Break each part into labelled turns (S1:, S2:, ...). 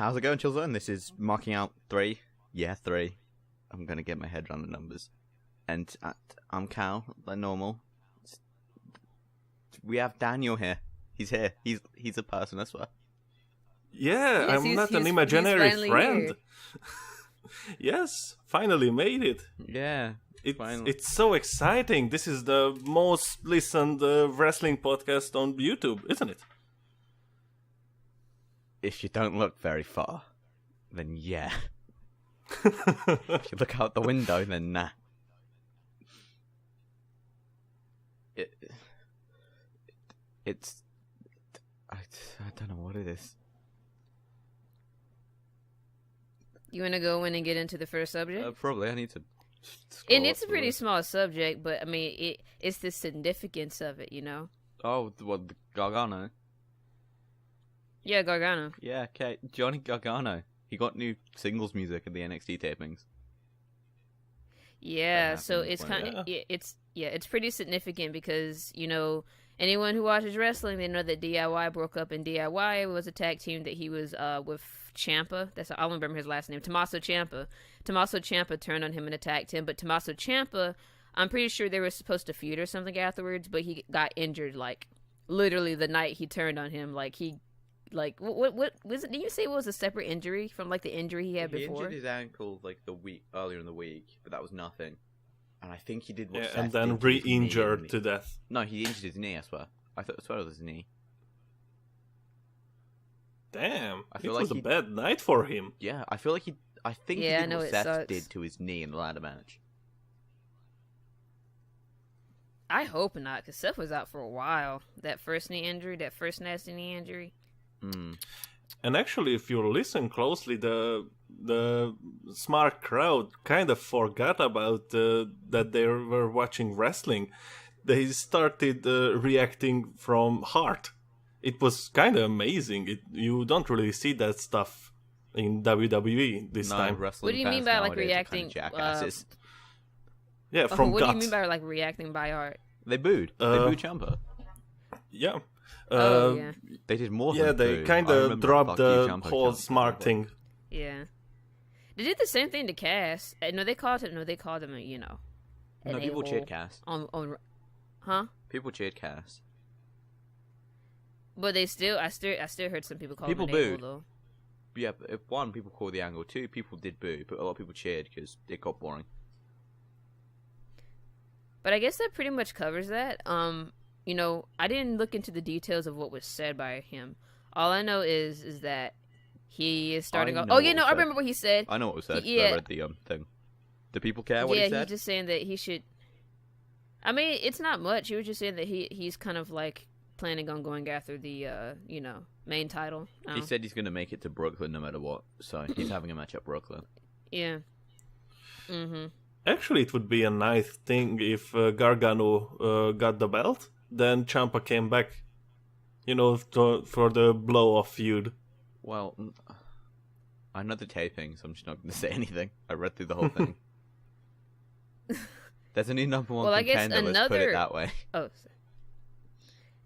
S1: How's it going, Chillzone? This is marking out 3. Yeah, 3. I'm gonna get my head around the numbers. And I'm Cal, like normal. We have Daniel here. He's here. He's a person as well.
S2: Yeah,
S3: Yes,
S2: I'm not an imaginary friend. Yes, finally made it.
S1: Yeah,
S2: It's so exciting. This is the most listened wrestling podcast on YouTube, isn't it?
S1: If you don't look very far, then yeah. If you look out the window, then nah. It's I don't know what it is.
S3: You want to go in and get into the first subject?
S1: Probably. I need to.
S3: And it's a pretty small subject, but I mean, it's the significance of it, you know?
S1: Oh, what, the Gargano?
S3: Yeah, Gargano.
S1: Yeah, okay. Johnny Gargano. He got new singles music at the NXT tapings.
S3: Yeah, so it's kind of it's pretty significant because, you know, anyone who watches wrestling, they know that DIY broke up, and DIY was a tag team that he was with Ciampa. I don't remember his last name. Tommaso Ciampa. Tommaso Ciampa turned on him and attacked him, but Tommaso Ciampa, I'm pretty sure they were supposed to feud or something afterwards, but he got injured like literally the night he turned on him. Like what was it? Did you say it was a separate injury from like the injury he had before?
S1: He injured his ankle like the week earlier in the week, but that was nothing. And I think he did what Seth
S2: and then
S1: did to his knee
S2: re-injured to death.
S1: No, he injured his knee, I swear. I swear it was his knee.
S2: Damn,
S1: I feel
S2: it
S1: like
S2: was a bad night for him.
S1: Yeah, I feel like he did what Seth did to his knee in the ladder match.
S3: I hope not, because Seth was out for a while. That first nasty knee injury.
S1: Mm.
S2: And actually, if you listen closely, the smart crowd kind of forgot about that they were watching wrestling. They started reacting from heart. It was kind of amazing. You don't really see that stuff in WWE this time.
S3: What do you mean by like reacting?
S1: Jackasses.
S2: Yeah, from
S3: what
S2: gut.
S3: do you mean by like reacting by heart?
S1: They booed. They booed Ciampa.
S2: Yeah.
S3: Yeah.
S1: They did more.
S2: Yeah,
S1: than
S2: they
S1: boo.
S2: kind
S1: I
S2: of
S1: remember
S2: dropped
S1: fuck
S2: the
S1: you, Ciampa
S2: whole
S1: Ciampa.
S2: smart thing.
S3: Yeah. They did the same thing to Cass. No, they called him. You know.
S1: No, people cheered Cass.
S3: Huh?
S1: People cheered Cass.
S3: But I still heard some people call
S1: People
S3: him an a-hole,
S1: booed.
S3: though.
S1: Yeah, but if one, people called the angle. 2, people did boo, but a lot of people cheered because it got boring.
S3: But I guess that pretty much covers that. You know, I didn't look into the details of what was said by him. All I know is that he is starting off. Oh yeah, no, I remember what he said.
S1: I know what was said.
S3: Yeah.
S1: I read the thing. Do people care what he said?
S3: Yeah, he's just saying that he should. I mean, it's not much. He was just saying that he's kind of like planning on going after the main title.
S1: He said he's going to make it to Brooklyn no matter what. So he's having a match at Brooklyn.
S3: Yeah. Mm-hmm.
S2: Actually, it would be a nice thing if Gargano got the belt, then Ciampa came back, for the blow-off feud.
S1: Well, I know the taping, so I'm just not going to say anything. I read through the whole thing. There's a new number one contender, let's put it that way.
S3: Oh,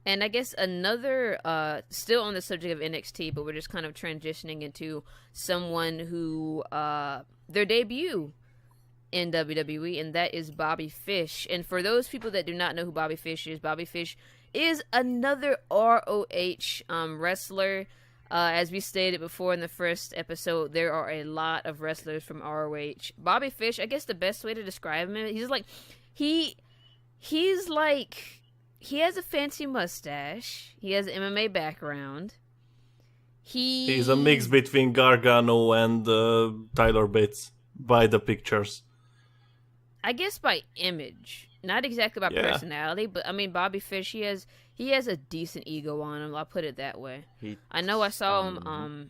S3: and I guess another, still on the subject of NXT, but we're just kind of transitioning into someone who, their debut in WWE, and that is Bobby Fish. And for those people that do not know who Bobby Fish is another ROH wrestler. As we stated before in the first episode, there are a lot of wrestlers from ROH. Bobby Fish, I guess the best way to describe him, he's like, he has a fancy mustache. He has an MMA background.
S2: He's a mix between Gargano and Tyler Bates by the pictures.
S3: I guess by image, not exactly by personality, but I mean Bobby Fish. He has a decent ego on him. I'll put it that way. I know I saw him.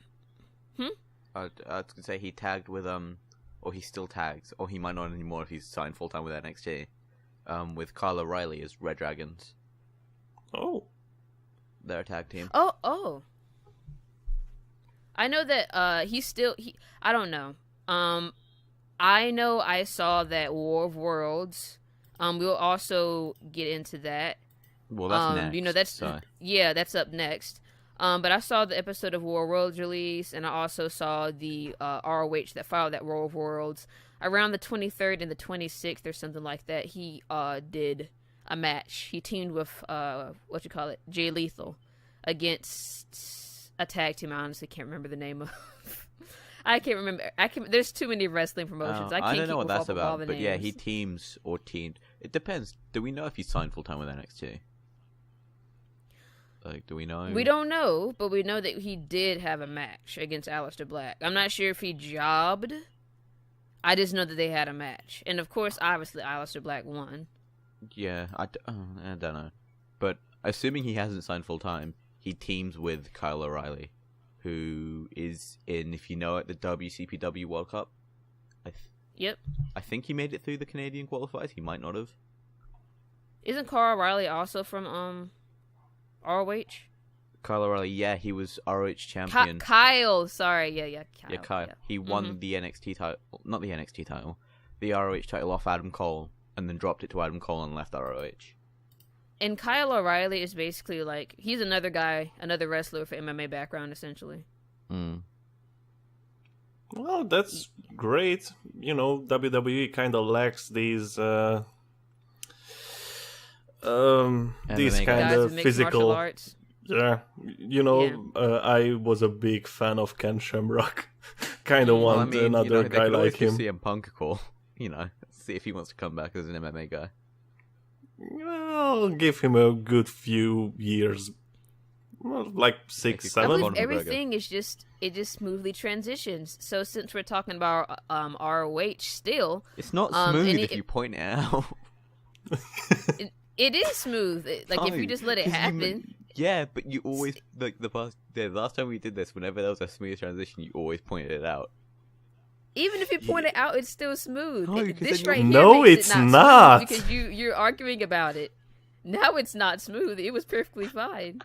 S1: I was gonna say he tagged with or he still tags, or he might not anymore if he's signed full time with NXT. With Kyle O'Reilly as Red Dragons.
S2: Oh,
S1: they're a tag team.
S3: Oh. I know that I don't know. I know I saw that War of Worlds. We'll also get into that.
S1: Well, that's next.
S3: That's up next. But I saw the episode of War of Worlds release, and I also saw the ROH that followed that War of Worlds. Around the 23rd and the 26th or something like that, he did a match. He teamed with, Jay Lethal against a tag team I honestly can't remember the name of. I can't remember. There's too many wrestling promotions. I
S1: don't know what that's about,
S3: but
S1: names. Yeah, he teams or teamed. It depends. Do we know if he's signed full-time with NXT? Like, do we know?
S3: We don't know, but we know that he did have a match against Aleister Black. I'm not sure if he jobbed. I just know that they had a match. And, of course, obviously, Aleister Black won.
S1: Yeah, I don't know. But assuming he hasn't signed full-time, he teams with Kyle O'Reilly, who is in, if you know it, the WCPW World Cup.
S3: Yep.
S1: I think he made it through the Canadian qualifiers. He might not have.
S3: Isn't Kyle O'Reilly also from ROH?
S1: Kyle O'Reilly, yeah, he was ROH champion.
S3: Kyle, sorry, yeah, Kyle.
S1: Yeah, Kyle. Yeah. He won the NXT title, not the NXT title, the ROH title off Adam Cole, and then dropped it to Adam Cole and left ROH.
S3: And Kyle O'Reilly is basically like, he's another guy, another wrestler with an MMA background, essentially.
S2: Well, that's great. You know, WWE kind of lacks these kind of physical arts. Yeah, you know, I was a big fan of Ken Shamrock. Kind of want another guy like him.
S1: CM Punk a call, see if he wants to come back as an MMA guy.
S2: I'll give him a good few years, well, like 6, 7.
S3: I believe everything is just smoothly transitions. So since we're talking about ROH still,
S1: it's not smooth if you point it out.
S3: It is smooth. Like if you just let it happen.
S1: Yeah, but you always the last time we did this, whenever there was a smooth transition, you always pointed it out.
S3: Even if you point it out, it's still smooth.
S1: No,
S3: this right here
S2: makes it not.
S3: Because you're arguing about it. Now it's not smooth. It was perfectly fine.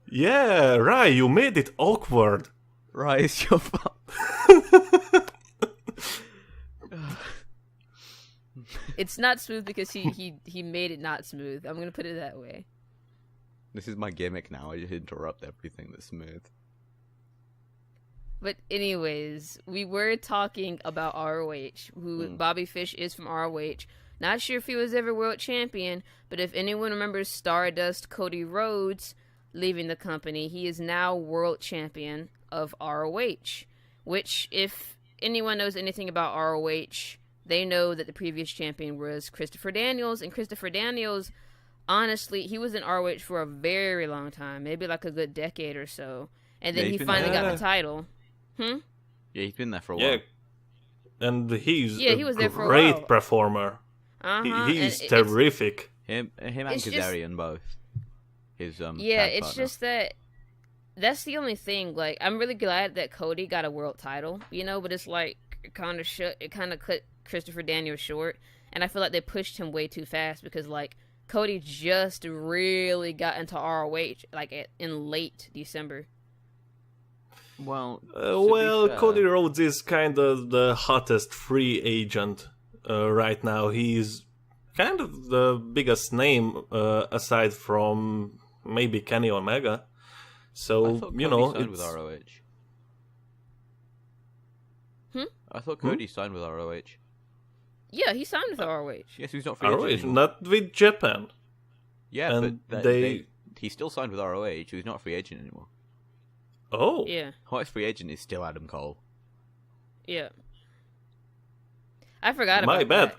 S2: Yeah, right. You made it awkward.
S1: Right, it's your fault.
S3: It's not smooth because he made it not smooth. I'm gonna put it that way.
S1: This is my gimmick now. I just interrupt everything that's smooth.
S3: But anyways, we were talking about ROH, who Bobby Fish is from ROH. Not sure if he was ever world champion, but if anyone remembers Stardust Cody Rhodes leaving the company, he is now world champion of ROH. Which, if anyone knows anything about ROH, they know that the previous champion was Christopher Daniels, and Christopher Daniels, honestly, he was in ROH for a very long time, maybe like a good decade or so, and then he finally got the title.
S1: Yeah, he's been there for a while.
S2: Yeah, and he's
S3: he was there for a
S2: great
S3: while.
S2: Performer. He's terrific.
S1: Him and Kazarian both. His
S3: it's
S1: partner.
S3: just that's the only thing. Like, I'm really glad that Cody got a world title, but it's like it kind of cut Christopher Daniels short, and I feel like they pushed him way too fast because like Cody just really got into ROH like in late December.
S1: Well,
S2: Cody Rhodes is kind of the hottest free agent right now. He's kind of the biggest name aside from maybe Kenny Omega. So,
S1: Cody signed with ROH. I thought Cody signed with ROH.
S3: Yeah, he signed with ROH.
S1: Yes, he's not free agent anymore.
S2: Not with Japan.
S1: Yeah,
S2: and
S1: but he still signed with ROH. He's not a free agent anymore.
S2: Oh.
S3: Yeah.
S1: Hottest free agent is still Adam Cole.
S3: Yeah. I forgot about
S2: My bad.
S3: that.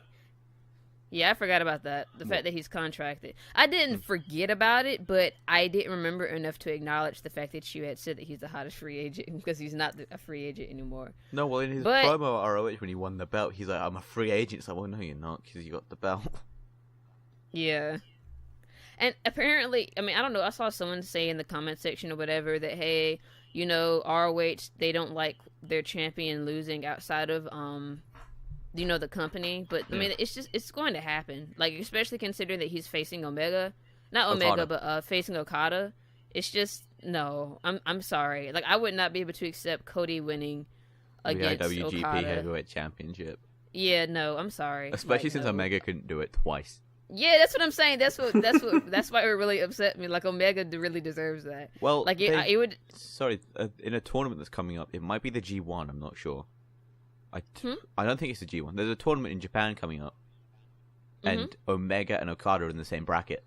S3: Yeah, I forgot about that. The fact that he's contracted. I didn't forget about it, but I didn't remember enough to acknowledge the fact that you had said that he's the hottest free agent because he's not a free agent anymore.
S1: No, well, in his promo at ROH when he won the belt, he's like, I'm a free agent. It's like, well, no, you're not because you got the belt.
S3: Yeah. And apparently, I mean, I don't know, I saw someone say in the comment section or whatever that, hey, ROH, they don't like their champion losing outside of, the company. But, I mean, it's going to happen. Like, especially considering that he's facing Omega. Not Omega, but facing Okada. It's just, no. I'm sorry. Like, I would not be able to accept Cody winning against
S1: WGP
S3: Okada.
S1: Heavyweight Championship.
S3: Yeah, no, I'm sorry.
S1: Especially since Omega couldn't do it twice.
S3: Yeah, that's what I'm saying. That's why it really upset me. Like Omega really deserves that.
S1: Well,
S3: Like it would.
S1: Sorry, in a tournament that's coming up, it might be the G1. I'm not sure. I don't think it's the G1. There's a tournament in Japan coming up, and Omega and Okada are in the same bracket.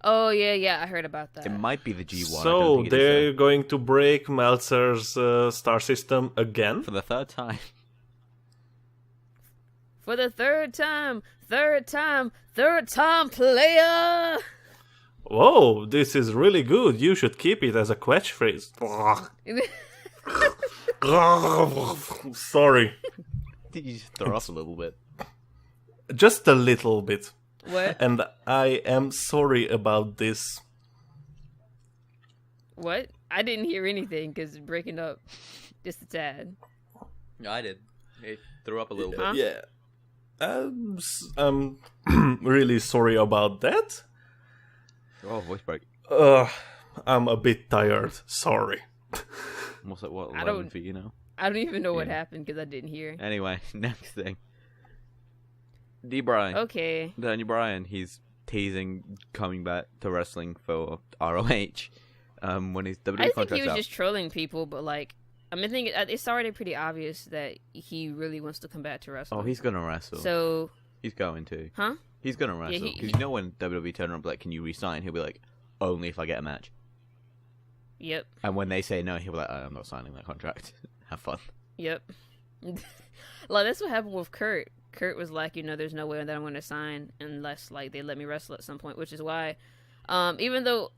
S3: Oh yeah, I heard about that.
S1: It might be the G1. I don't
S2: So
S1: think it is,
S2: they're going to break Meltzer's star system again?
S1: for the third time.
S3: For the third time, player.
S2: Whoa, this is really good. You should keep it as a catchphrase. Sorry.
S1: Did you just throw up a little bit?
S2: Just a little bit.
S3: What?
S2: And I am sorry about this.
S3: What? I didn't hear anything because breaking up just a tad.
S1: I did. It threw up a little bit.
S3: Huh?
S2: Yeah. I'm really sorry about that.
S1: Oh, voice break.
S2: I'm a bit tired. Sorry.
S1: What's that? What?
S3: I
S1: 11
S3: don't-
S1: for you now?
S3: I don't even know what
S1: Yeah.
S3: happened because I didn't hear.
S1: Anyway, next thing. D. Bryan.
S3: Okay.
S1: Daniel Bryan, he's teasing coming back to wrestling for ROH when his WWE
S3: I think
S1: contract's
S3: he was
S1: out.
S3: just trolling people, but like, I mean, it's already pretty obvious that he really wants to come back to wrestling.
S1: Oh, he's gonna wrestle.
S3: So,
S1: He's going to.
S3: huh?
S1: He's gonna wrestle.
S3: he-
S1: Because you know when WWE turn around and be like, can you resign? He'll be like, only if I get a match.
S3: Yep.
S1: And when they say no, he'll be like, I'm not signing that contract. Have fun.
S3: Yep. Like that's what happened with Kurt. Kurt was like, there's no way that I'm going to sign unless like they let me wrestle at some point, which is why, even though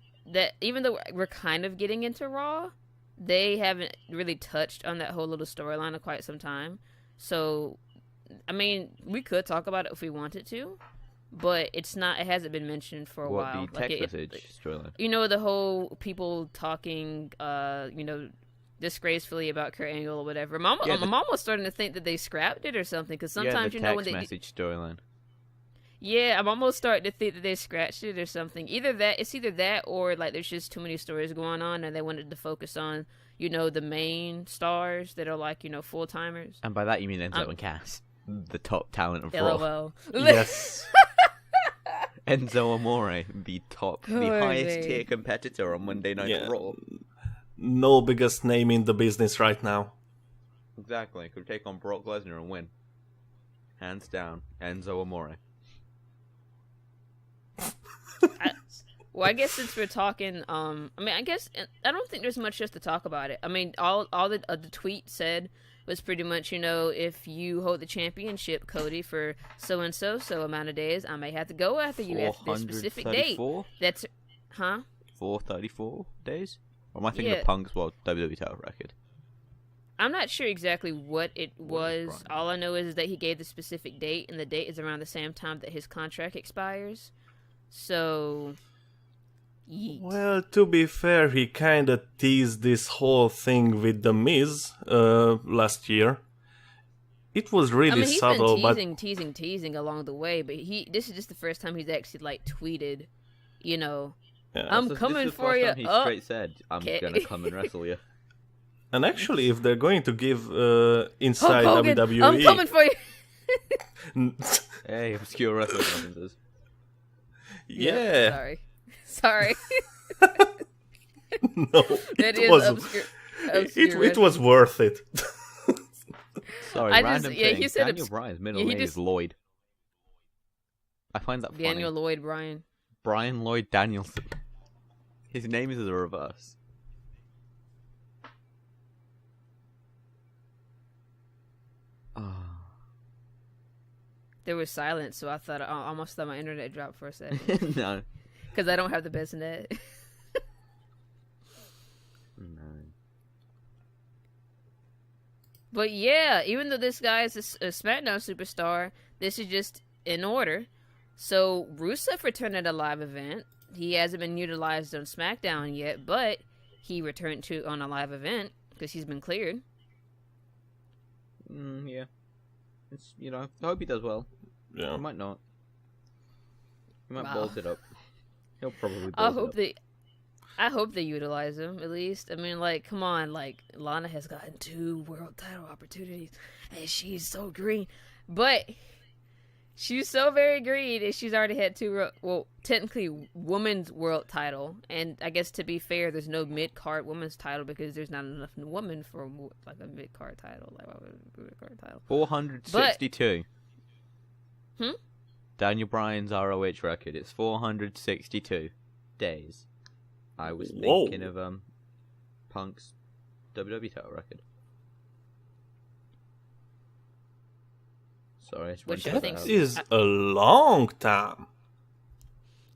S3: we're kind of getting into Raw, they haven't really touched on that whole little storyline in quite some time. So, I mean, we could talk about it if we wanted to, but it hasn't been mentioned for a
S1: What,
S3: while.
S1: the text message storyline?
S3: The whole people talking, disgracefully about Kurt Angle or whatever. I'm almost starting to think that they scrapped it or something, because sometimes,
S1: the
S3: when
S1: text
S3: they...
S1: message storyline.
S3: Yeah, I'm almost starting to think that they scratched it or something. Either that or, like, there's just too many stories going on and they wanted to focus on, the main stars that are, like, full-timers.
S1: And by that you mean Enzo and Cass, the top talent of Raw.
S3: LOL.
S2: Yes.
S1: Enzo Amore, the
S3: Jose.
S1: highest tier competitor on Monday Night
S2: Yeah.
S1: Raw.
S2: No biggest name in the business right now.
S1: Exactly. Could take on Brock Lesnar and win. Hands down, Enzo Amore.
S3: Well, I guess since we're talking, I guess I don't think there's much just to talk about it. I mean, all the tweet said was pretty much, if you hold the championship, Cody, for so and so amount of days, I may have to go after you after this specific date.
S1: 434?
S3: That's, huh?
S1: 434 days? Or am I thinking
S3: Yeah.
S1: of Punk's WWE title record?
S3: I'm not sure exactly what it was.
S1: Brian?
S3: All I know is that he gave the specific date, and the date is around the same time that his contract expires. So, yeet.
S2: Well, to be fair, he kinda teased this whole thing with The Miz last year. It was really
S3: He's
S2: subtle,
S3: been teasing along the way, but this is just the first time he's actually like tweeted,
S2: yeah.
S3: I'm
S1: This is
S3: coming
S1: the
S3: for
S1: first
S3: you.
S1: time he
S3: Oh,
S1: straight said, I'm
S3: okay.
S1: gonna come and wrestle you.
S2: And actually, if they're going to give inside
S3: Hulk Hogan,
S2: WWE,
S3: I'm coming for you.
S1: Hey, obscure wrestling references.
S2: yeah,
S3: Sorry.
S2: no,
S3: That
S2: it
S3: is
S2: was
S3: obscure.
S2: it was worth it.
S1: Sorry,
S3: I just-
S1: random
S3: yeah,
S1: thing.
S3: he said
S1: Daniel
S3: obs-
S1: Bryan's middle
S3: yeah, he
S1: name
S3: just-
S1: is Lloyd. I find that
S3: Daniel
S1: funny.
S3: Lloyd Bryan.
S1: Brian Lloyd Danielson. His name is the reverse.
S3: There was silence, so I almost thought my internet dropped for a second
S1: No.
S3: because I don't have the best net.
S1: No.
S3: But yeah, even though this guy is a SmackDown superstar, this is just in order. So Rusev returned at a live event. He hasn't been utilized on SmackDown yet, but he returned on a live event because he's been cleared.
S1: Yeah. It's, I hope he does well.
S2: Yeah.
S1: He might not. He might
S3: Wow.
S1: bolt it up. He'll probably bolt
S3: I
S1: it
S3: hope
S1: up.
S3: I hope they utilize him at least. I mean, like, come on, like Lana has gotten 2 world title opportunities, and she's so green. But She's so very green, and she's already had two, well, technically women's world title. And I guess to be fair, there's no mid-card women's title because there's not enough women for like a mid-card title. Like, why would it be a mid-card title?
S1: 462.
S3: Hmm?
S1: Daniel Bryan's ROH record. It's 462 days. I was
S2: Whoa.
S1: thinking of Punk's WWE title record. Sorry, I just
S3: Which
S1: went
S3: I
S1: to
S3: think
S1: that.
S2: Is a long time.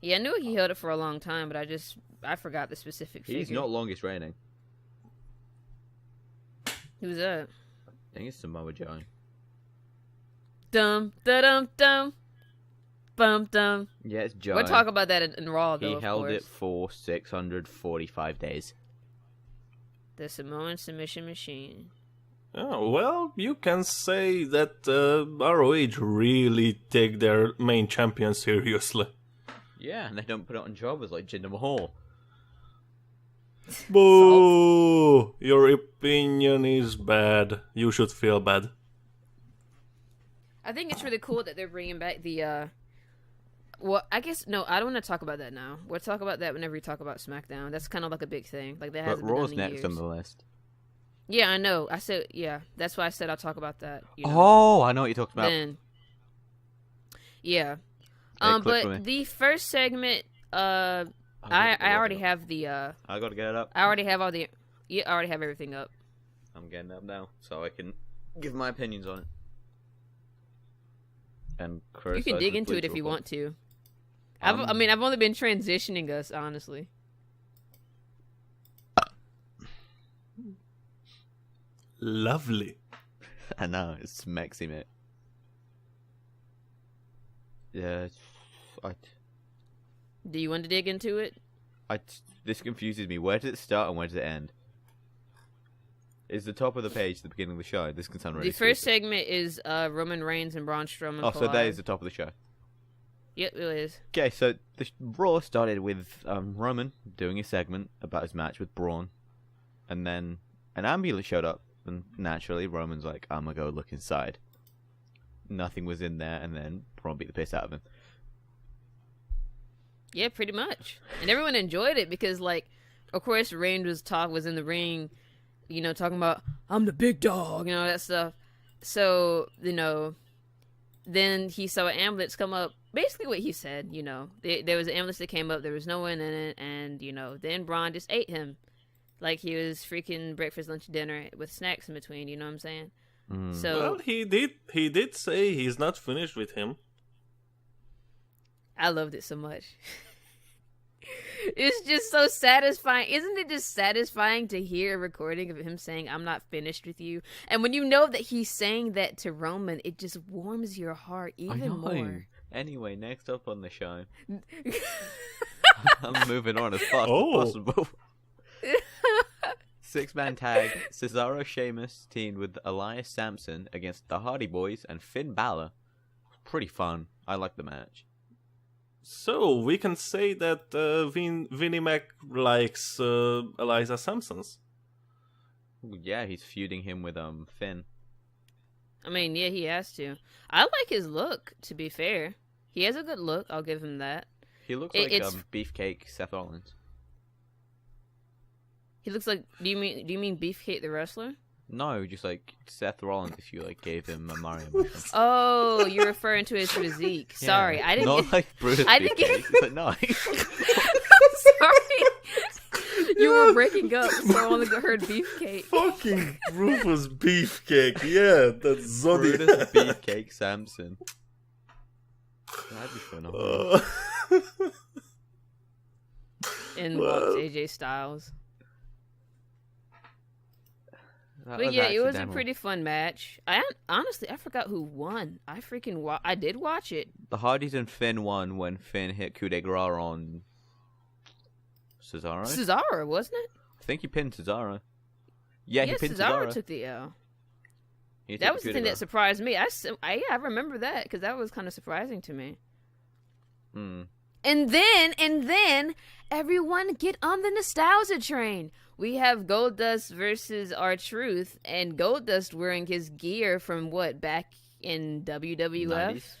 S3: Yeah, I knew he held it for a long time, but I forgot the specific figure.
S1: He's not longest reigning.
S3: Who's that?
S1: I think it's Samoa Joe.
S3: Dum da dum dum, bum dum.
S1: Yeah, it's Joe.
S3: We'll talk about that in Raw, though.
S1: He
S3: of
S1: held
S3: course.
S1: it for 645 days.
S3: The Samoan submission machine.
S2: Oh, well, you can say that ROH really take their main champion seriously.
S1: Yeah, and they don't put it on jobbers like Jinder Mahal.
S2: Boo! Your opinion is bad. You should feel bad.
S3: I think it's really cool that they're bringing back the. Well, I guess no. I don't want to talk about that now. We'll talk about that whenever we talk about SmackDown. That's kind of like a big thing. Like that
S1: But
S3: hasn't been
S1: Raw's
S3: done in
S1: next
S3: years.
S1: on the list.
S3: Yeah, I know. I said yeah. That's why I said I'll talk about that. You know,
S1: Oh, I know what you're talking about.
S3: then. Yeah.
S1: Hey, click for me.
S3: But the first segment. I already have the.
S1: I gotta get it up.
S3: I already have all the. Yeah, I already have everything up.
S1: I'm getting it up now, so I can give my opinions on it. And
S3: You
S1: criticize
S3: can dig
S1: the
S3: into it
S1: Bleacher
S3: if you
S1: Report.
S3: want to. I mean, I've only been transitioning us, honestly.
S2: Lovely.
S1: I know, it's Mexi, mate. Yeah,
S3: Do you want to dig into it?
S1: this confuses me. Where does it start and where does it end? Is the top of the page the beginning of the show? This can sound really
S3: The first
S1: stupid.
S3: segment is Roman Reigns and Braun Strowman.
S1: Oh, so that is the top of the show.
S3: Yep, it is.
S1: Okay, so the Raw started with Roman doing a segment about his match with Braun, and then an ambulance showed up, and naturally Roman's like, "I'm gonna go look inside." Nothing was in there, and then Braun beat the piss out of him.
S3: Yeah, pretty much. And everyone enjoyed it because, like, of course, Reigns was in the ring, you know, talking about I'm the big dog, you know, that stuff. So, you know, then he saw an ambulance come up. Basically, what he said, you know, there was an ambulance that came up. There was no one in it, and you know, then Braun just ate him, like he was freaking breakfast, lunch, dinner with snacks in between. You know what I'm saying? So
S2: Well, he did say he's not finished with him.
S3: I loved it so much. It's just so satisfying. Isn't it just satisfying to hear a recording of him saying, "I'm not finished with you"? And when you know that he's saying that to Roman, it just warms your heart even more.
S1: Anyway, next up on the show, I'm moving on as fast
S2: Oh.
S1: as possible. 6-man tag, Cesaro Sheamus teamed with Elias Sampson against the Hardy Boys and Finn Balor. Pretty fun. I like the match.
S2: So we can say that Vinnie Mac likes Eliza Sampson's.
S1: Yeah, he's feuding him with Finn.
S3: I mean, yeah, he has to. I like his look, to be fair. He has a good look, I'll give him that.
S1: He looks
S3: It-
S1: like
S3: it's-
S1: Beefcake Seth Rollins.
S3: He looks like do you mean Beefcake the wrestler?
S1: No, just like Seth Rollins if you like gave him a Mario mushroom.
S3: Oh, you're referring to his physique.
S1: Yeah.
S3: Sorry, I didn't
S1: Not
S3: get...
S1: like Brutus
S3: I didn't get-
S1: Beefcake, but no.
S3: Sorry. You were breaking up, so I only heard Beefcake.
S2: Fucking Rufus Beefcake, yeah, that's Zodiac.
S1: Brutus Beefcake Samson. That'd be phenomenal.
S3: And
S2: Well.
S3: walks AJ Styles.
S1: That
S3: But
S1: was
S3: yeah, it was a
S1: accidental.
S3: pretty fun match. Honestly, I forgot who won. I freaking I did watch it.
S1: The Hardys and Finn won when Finn hit coup de grace on Cesaro.
S3: Cesaro, wasn't it?
S1: I think he pinned Cesaro. Yeah, he
S3: Yes,
S1: pinned
S3: Cesaro
S1: Cesaro.
S3: took the L.
S1: He took
S3: That was
S1: coup
S3: the
S1: de
S3: thing that
S1: grace.
S3: surprised me. I remember that because that was kind of surprising to me.
S1: Mm.
S3: And then everyone get on the nostalgia train. We have Goldust versus R-Truth, and Goldust wearing his gear from what, back in WWF?
S1: 90s?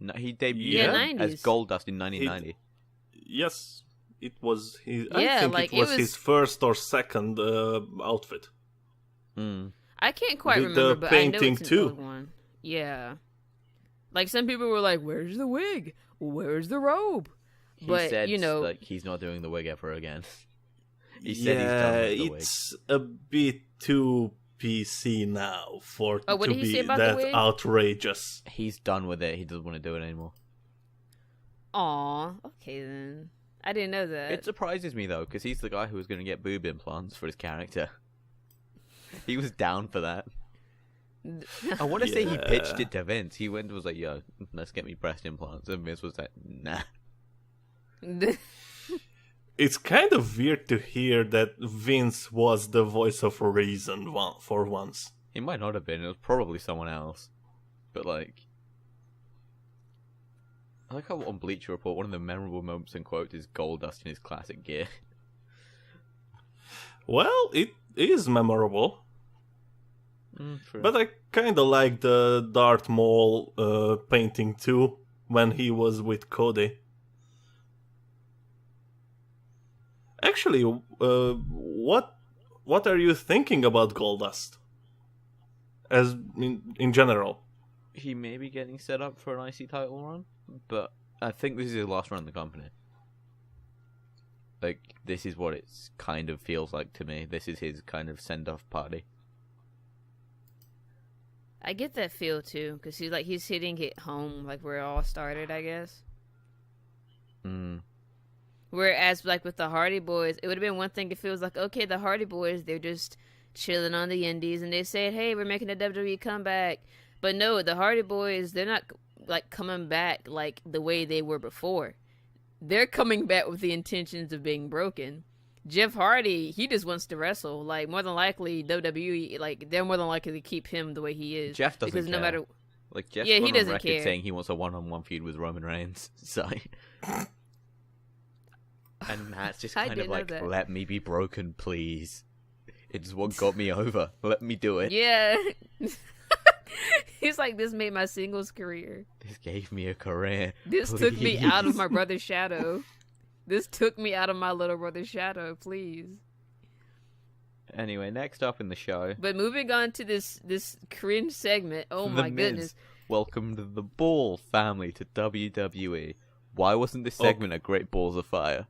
S1: No, he debuted
S2: Yeah,
S1: as
S3: 90s.
S1: Goldust in 1990.
S2: Yes, it was his.
S3: Yeah,
S2: I think
S3: like,
S2: it was his first or second outfit.
S1: Mm.
S3: I can't quite
S2: The
S3: remember, but I know
S2: painting
S3: it's an
S2: too.
S3: old one. Yeah. Like, some people were like, where's the wig? Where's the robe?
S1: He
S3: But,
S1: said
S3: you know...
S1: like he's not doing the wig ever again. He said he's done with the wig.
S2: It's a bit too PC now for
S3: Oh, what
S2: to
S3: did he
S2: be
S3: say about the
S2: that
S3: wig?
S2: outrageous.
S1: He's done with it. He doesn't want to do it anymore.
S3: Aw, okay then. I didn't know that.
S1: It surprises me though, because he's the guy who was going to get boob implants for his character. He was down for that. I want to say he pitched
S2: Yeah.
S1: it to Vince. He went and was like, "Yo, let's get me breast implants," and Vince was like, "Nah."
S2: It's kind of weird to hear that Vince was the voice of reason for once.
S1: It might not have been. It was probably someone else. But like, I like how on Bleacher Report, one of the memorable moments in quote is Goldust in his classic gear.
S2: Well, it is memorable,
S1: True.
S2: but I kind of like the Darth Maul painting too when he was with Cody. Actually, what are you thinking about Goldust? As in general,
S1: He may be getting set up for an IC title run, but I think this is his last run in the company. Like, this is what it's kind of feels like to me. This is his kind of send-off party.
S3: I get that feel too, because he's hitting it home, like where it all started, I guess.
S1: Mm.
S3: Whereas, like, with the Hardy Boys, it would have been one thing if it was like, okay, the Hardy Boys, they're just chilling on the indies, and they said, hey, we're making a WWE comeback. But no, the Hardy Boys, they're not, like, coming back like the way they were before. They're coming back with the intentions of being broken. Jeff Hardy, he just wants to wrestle. Like, more than likely, WWE, like, they're more than likely to keep him the way he is.
S1: Jeff doesn't
S3: because no
S1: care.
S3: matter...
S1: Like, Jeff's
S3: Yeah, he
S1: gone on
S3: doesn't
S1: record
S3: care.
S1: saying he wants a one-on-one feud with Roman Reigns. So, and Matt's just
S3: I
S1: kind of
S3: didn't know
S1: like,
S3: that.
S1: let me be broken, please. It's what got me over. Let me do it.
S3: Yeah. He's like, this made my singles career.
S1: This gave me a career.
S3: This took me out of
S1: please.
S3: my brother's shadow. This took me out of my little brother's shadow, please.
S1: Anyway, next up in the show,
S3: But moving on to this cringe segment. Oh
S1: The
S3: my
S1: Miz
S3: goodness.
S1: welcomed the Ball family to WWE. Why wasn't this segment a great Balls of Fire?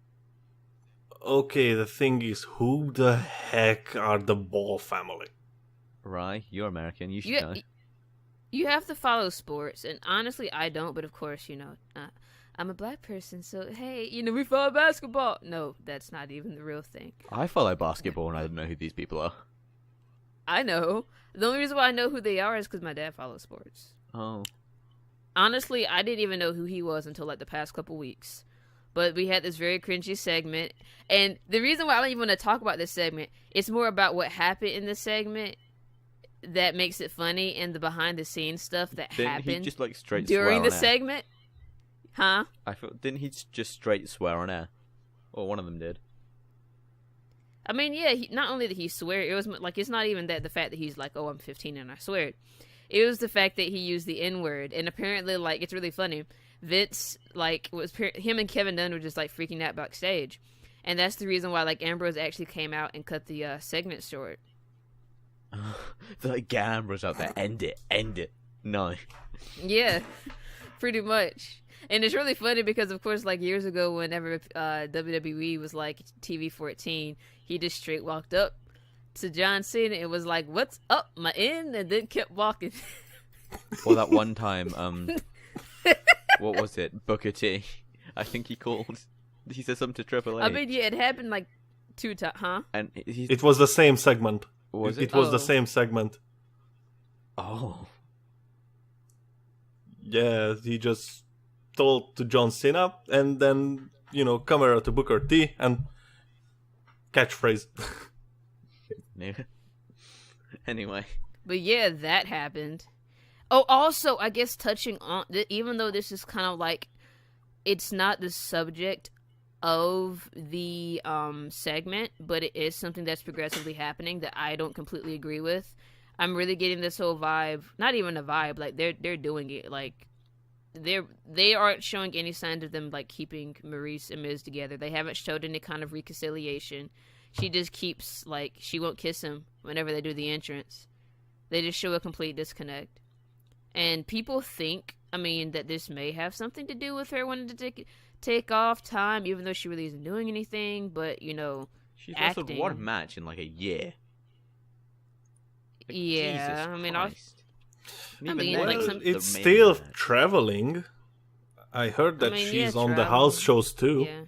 S2: okay. The thing is, who the heck are the Ball family?
S1: Rye, you're American. You should know.
S3: You have to follow sports, and honestly, I don't. But of course, I'm a black person, so hey, we follow basketball. No, that's not even the real thing.
S1: I follow basketball and I don't know who these people are.
S3: I know. The only reason why I know who they are is because my dad follows sports.
S1: Oh.
S3: Honestly, I didn't even know who he was until like the past couple weeks. But we had this very cringy segment, and the reason why I don't even want to talk about this segment, it's more about what happened in this segment that makes it funny, and the behind the scenes stuff that
S1: Didn't
S3: happened
S1: he just like straight swear
S3: during
S1: on
S3: the
S1: air?
S3: segment. Huh?
S1: I felt, didn't he just straight swear on air? Or one of them did.
S3: I mean, yeah, not only did he swear, it was like, it's not even that the fact that he's like, oh, I'm 15 and I swear. It was the fact that he used the N-word, and apparently, like, it's really funny. Vince, like, him and Kevin Dunn were just, like, freaking out backstage. And that's the reason why, like, Ambrose actually came out and cut the segment short.
S1: They're like, get Ambrose out there, end it. No.
S3: Yeah, pretty much. And it's really funny because, of course, like, years ago, whenever WWE was, like, TV 14, he just straight walked up to John Cena and was like, what's up, my end? And then kept walking.
S1: Or that one time, what was it? Booker T. I think he said something to Triple H.
S3: I mean, yeah, it happened, like, 2 times, huh?
S1: And
S2: It was the same segment.
S1: Was
S2: It was
S3: Oh.
S2: the same segment.
S1: Oh.
S2: Yeah, he just told to John Cena, and then camera to Booker T, and catchphrase.
S1: Anyway.
S3: But yeah, that happened. Oh, also, I guess touching on, even though this is kind of like, it's not the subject of the segment, but it is something that's progressively happening that I don't completely agree with. I'm really getting this whole vibe, not even a vibe, like they're doing it, like they aren't showing any signs of them like keeping Maurice and Miz together. They haven't showed any kind of reconciliation. She just keeps like she won't kiss him whenever they do the entrance. They just show a complete disconnect. And people think, I mean, that this may have something to do with her wanting to take off time, even though she really isn't doing anything. But you know,
S1: She's
S3: acting.
S1: wrestled one match in like a year. Like,
S3: Yeah,
S1: Jesus
S3: I mean,
S1: Christ. And
S3: I
S1: even
S3: mean,
S1: then,
S3: like,
S1: it was
S3: some-
S1: the
S2: It's
S1: main
S2: still
S1: match.
S2: traveling. I heard that
S3: mean,
S2: she's
S3: yeah,
S2: on the house
S3: traveling.
S2: shows too.
S3: Yeah.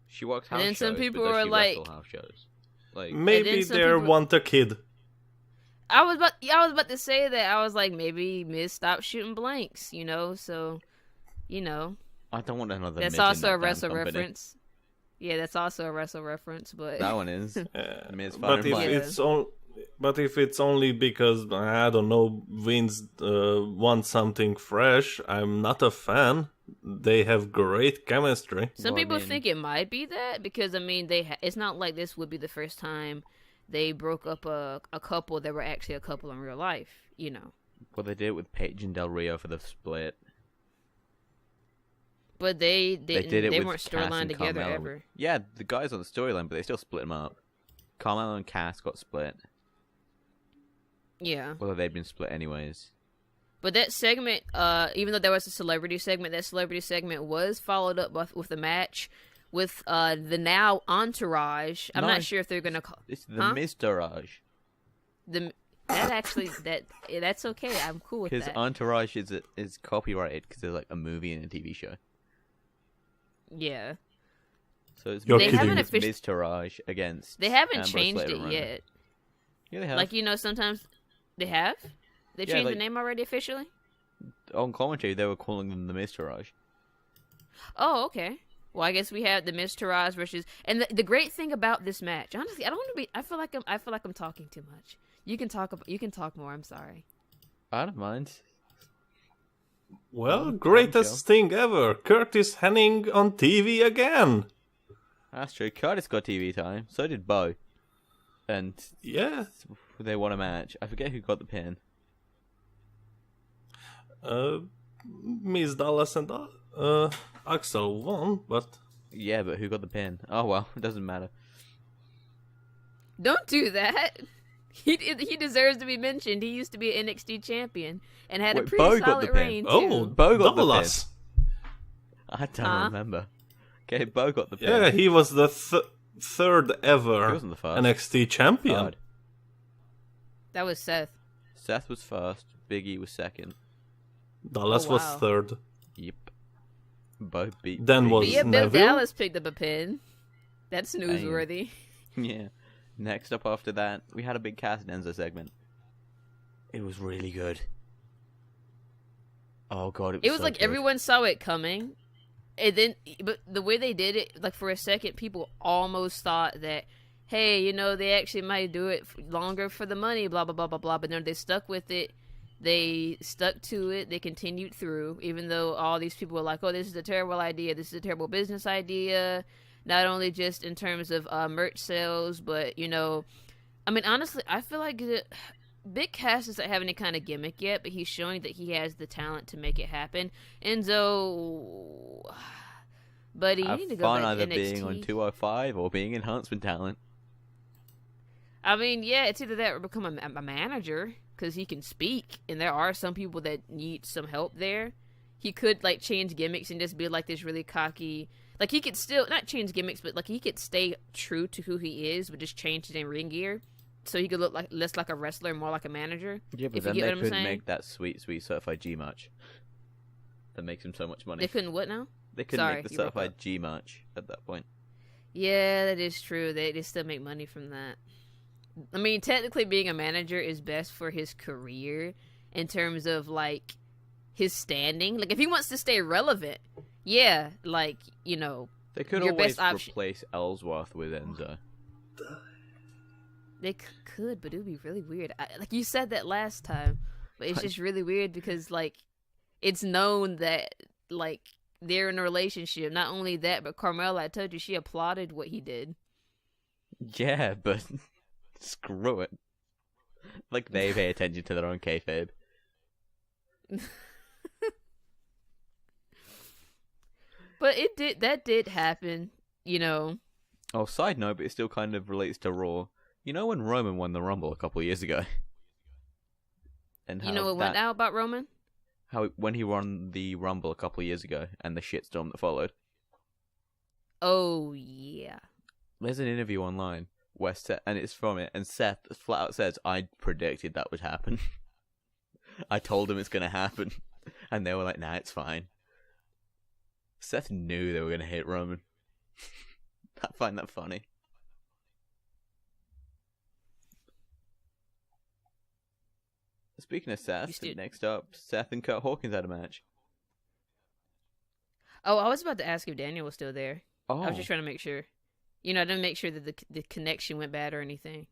S1: She works
S3: And
S1: house
S3: then some
S1: shows,
S3: people
S1: but does
S3: were
S1: she
S3: like-
S1: wrestle house shows? Like,
S2: Maybe
S3: some
S2: they
S3: people-
S2: want a kid.
S3: I was about to say that. I was like, maybe Miz stopped shooting blanks, you know. So, you know,
S1: I don't want another.
S3: that's
S1: Miz in
S3: also
S1: that
S3: a
S1: damn
S3: wrestle
S1: company.
S3: reference. Yeah, that's also a wrestle reference. But
S1: That one is.
S2: Uh,
S1: Miz
S2: but if
S1: Fire
S3: Fire.
S2: it's only because I don't know, Vince wants something fresh, I'm not a fan. They have great chemistry.
S3: some
S1: Well, I
S3: people
S1: mean-
S3: think it might be that because I mean, it's not like this would be the first time they broke up a couple that were actually a couple in real life. You know,
S1: Well, they did it with Paige and Del Rio for the split.
S3: but they
S1: They
S3: didn't.
S1: did it
S3: They
S1: with
S3: weren't
S1: Cass
S3: storyline
S1: and
S3: together
S1: Carmella.
S3: ever.
S1: Yeah, the guys on the storyline, but they still split them up. Carmelo and Cass got split.
S3: Yeah.
S1: Although they'd been split anyways.
S3: But that segment, even though there was a celebrity segment, that celebrity segment was followed up with a match with the now Entourage. I'm
S1: No.
S3: not sure if they're gonna call
S1: It's the
S3: Huh?
S1: Miztourage.
S3: that's okay. I'm cool with
S1: Because
S3: that.
S1: Entourage is copyrighted because there's like a movie and a TV show.
S3: Yeah,
S1: So it's
S2: You're
S3: They
S2: kidding.
S3: haven't
S2: me.
S1: Miztourage against.
S3: they haven't
S1: Ambrose
S3: changed
S1: later
S3: it
S1: on.
S3: yet.
S1: Yeah, they have.
S3: Like you know, sometimes they have. They
S1: Yeah,
S3: changed
S1: like-
S3: the name already officially.
S1: On commentary, they were calling them the Miztourage.
S3: Oh, okay. Well, I guess we have the Miz Taraj versus, and the great thing about this match, honestly, I don't want to be. I feel like I'm talking too much. You can talk more. I'm sorry.
S1: I don't mind.
S2: Well,
S1: Bombshell.
S2: greatest thing ever. Curtis Hennig on TV again.
S1: That's true. Curtis got TV time. So did Bo. And
S2: Yeah.
S1: they won a match. I forget who got the pin.
S2: Miss Dallas and Axel won, but
S1: Yeah, but who got the pin? Oh well, it doesn't matter.
S3: Don't do that. He deserves to be mentioned. He used to be an NXT champion and had a
S1: Wait,
S3: pretty
S1: Bo got
S3: solid
S1: the pin.
S3: reign
S2: oh,
S3: too.
S1: Bo got the
S2: Dallas.
S1: I don't
S3: Huh?
S1: remember. Okay, Bo got the pin.
S2: Yeah, he was the third
S1: He
S2: ever
S1: wasn't the first.
S2: NXT champion.
S1: Third.
S3: That was Seth.
S1: Seth was first. Big E was second.
S2: Dallas
S3: Oh,
S2: was
S3: wow.
S2: third.
S1: Yep. Bo beat.
S2: Then
S1: Big
S2: was
S3: But
S1: E.
S3: yeah, Bill
S2: Neville?
S3: Dallas picked up a pin. That's newsworthy.
S1: Yeah. Next up after that, we had a big Cass and Enzo segment. It was really good. Oh god,
S3: It was
S1: so
S3: like
S1: good.
S3: everyone saw it coming, and then but the way they did it, like for a second, people almost thought that, hey, you know, they actually might do it longer for the money, blah blah blah blah blah. But then they stuck with it. They stuck to it. They continued through, even though all these people were like, "Oh, this is a terrible idea. This is a terrible business idea." Not only just in terms of merch sales, but you know, I mean, honestly, I feel like Big Cass doesn't have any kind of gimmick yet, but he's showing that he has the talent to make it happen. Enzo, buddy, you
S1: Have
S3: need to go
S1: fun
S3: back to
S1: either
S3: NXT.
S1: being on 205 or being enhancement talent.
S3: I mean, yeah, it's either that or become a manager because he can speak, and there are some people that need some help there. He could like change gimmicks and just be like this really cocky. Like he could still not change gimmicks, but like he could stay true to who he is, but just change his ring gear, so he could look like less like a wrestler, more like a manager.
S1: Yeah, but
S3: If you
S1: then
S3: get
S1: they
S3: what I'm
S1: couldn't
S3: saying.
S1: make that sweet certified G match. That makes him so much money.
S3: They couldn't what now?
S1: They couldn't
S3: Sorry,
S1: make the
S3: you broke
S1: certified
S3: up.
S1: G match at that point.
S3: Yeah, that is true. They still make money from that. I mean, technically, being a manager is best for his career in terms of like his standing. Like, if he wants to stay relevant, yeah, like you know,
S1: They could
S3: Your
S1: always
S3: best option-
S1: replace Ellsworth with Enzo.
S3: they could, but it would be really weird. Like you said that last time, but it's just really weird because like it's known that like they're in a relationship. Not only that, but Carmella, I told you, she applauded what he did.
S1: Yeah, but screw it. Like they pay attention to their own kayfabe.
S3: But that did happen, you know.
S1: Oh, side note, but it still kind of relates to Raw. You know when Roman won the Rumble a couple of years ago? And
S3: You know what went out about Roman?
S1: When he won the Rumble a couple of years ago and the shitstorm that followed.
S3: Oh, yeah.
S1: There's an interview online where and it's from it, and Seth flat out says, I predicted that would happen. I told him it's going to happen. And they were like, nah, it's fine. Seth knew they were going to hit Roman. I find that funny. Speaking of Seth, next up, Seth and Kurt Hawkins had a match.
S3: Oh, I was about to ask if Daniel was still there.
S1: Oh.
S3: I was just trying to make sure. You know, I didn't make sure that the connection went bad or anything.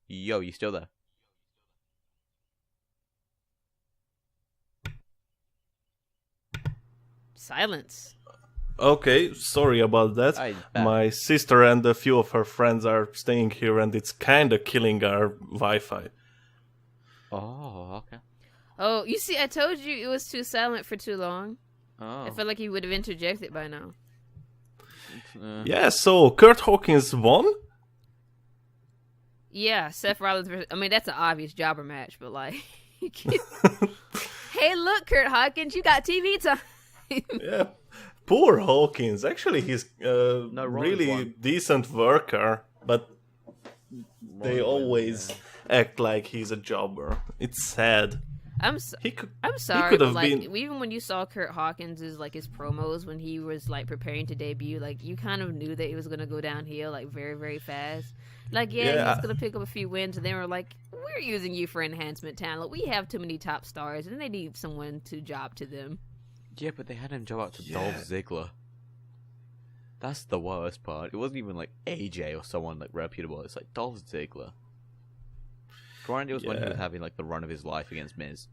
S1: Yo, you still there?
S3: Silence.
S2: Okay, sorry about that. My sister and a few of her friends are staying here, and it's kind of killing our Wi-Fi.
S1: Oh, okay.
S3: Oh, you see, I told you it was too silent for too long.
S1: Oh.
S3: I felt like he would have interjected by now.
S2: Yeah, so Kurt Hawkins won?
S3: Yeah, Seth Rollins versus... I mean, that's an obvious jobber match, but like... Hey, look, Kurt Hawkins, you got TV time.
S2: Yeah. Poor Hawkins. Actually, he's really decent worker, but they always act like he's a jobber. It's sad.
S3: I'm sorry, but like even when you saw Kurt Hawkins' like his promos when he was like preparing to debut, like you kind of knew that he was gonna go downhill like very, very fast. Like he's gonna pick up a few wins, and they were like, "We're using you for enhancement talent. We have too many top stars, and they need someone to job to them."
S1: Yeah, but they had him job out to Dolph Ziggler. That's the worst part. It wasn't even like AJ or someone like reputable. It's like Dolph Ziggler. Granted, it was when he was having like the run of his life against Miz,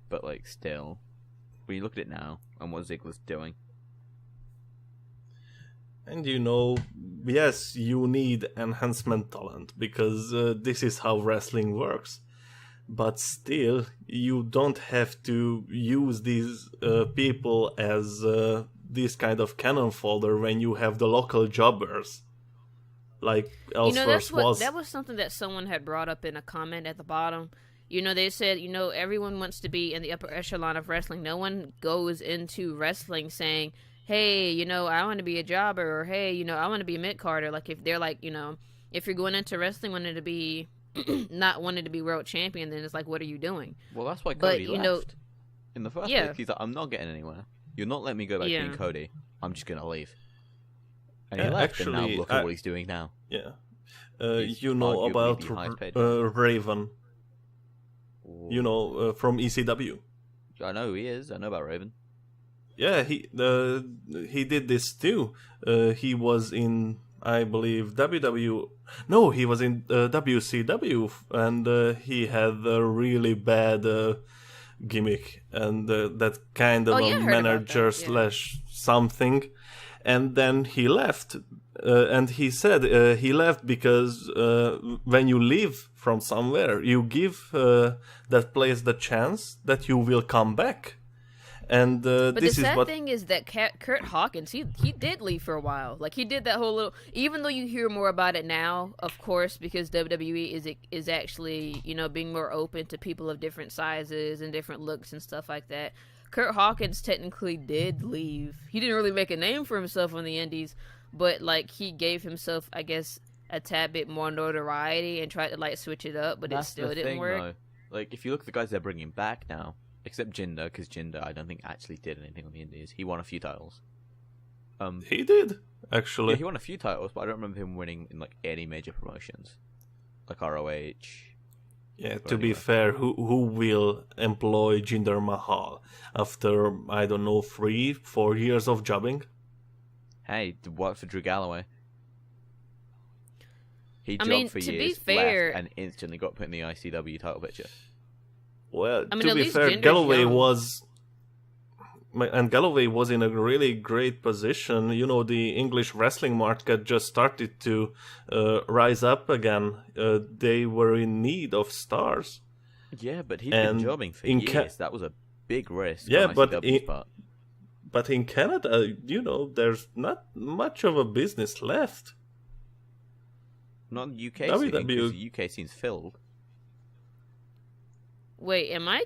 S1: but like still, when you look at it now and what Ziggler's doing,
S2: and you know, yes, you need enhancement talent because this is how wrestling works. But still, you don't have to use these people as this kind of cannon fodder when you have the local jobbers. Like Ellsworth
S3: that was something that someone had brought up in a comment at the bottom. You know, they said, you know, everyone wants to be in the upper echelon of wrestling. No one goes into wrestling saying, hey, you know, I want to be a jobber, or hey, you know, I want to be a mid-carder. Like, if they're like, you know, if you're going into wrestling wanting to be not wanting to be world champion, then it's like, what are you doing?
S1: Well, that's why Cody left. In the first place, he's like, I'm not getting anywhere. You're not letting me go back being Cody. I'm just going to leave. And he left, and now look at what he's doing now.
S2: Yeah. You know about Raven. You know, from ECW.
S1: I know who he is. I know about Raven.
S2: Yeah, he did this too. He was in, I believe, WW. No, he was in WCW, and he had a really bad gimmick, and that kind of a manager slash something. And then he left, and he said he left because when you leave from somewhere, you give that place the chance that you will come back. And
S3: but the sad thing is that Kurt Hawkins, he did leave for a while. Like, he did that whole little. Even though you hear more about it now, of course, because WWE is actually, you know, being more open to people of different sizes and different looks and stuff like that. Kurt Hawkins technically did leave. He didn't really make a name for himself on the indies, but like he gave himself, I guess, a tad bit more notoriety and tried to like switch it up, but it still didn't work. Though.
S1: Like, if you look at the guys they're bringing back now, except Jinder, because Jinder I don't think actually did anything on the indies. He won a few titles.
S2: He did actually.
S1: Yeah, he won a few titles, but I don't remember him winning in like any major promotions, like ROH.
S2: Yeah, to be fair, who will employ Jinder Mahal after, I don't know, 3-4 years of jobbing?
S1: Hey, work for Drew Galloway. He jobbed for years, left, and instantly got put in the ICW title picture.
S2: Well, to be fair, Galloway was in a really great position. You know, the English wrestling market just started to rise up again. They were in need of stars.
S1: Yeah, but he'd been jobbing for years. That was a big risk. Yeah, but
S2: but in Canada, there's not much of a business left.
S1: Not the UK scene,
S2: WWE.
S1: because the UK scene's filled.
S3: Wait, am I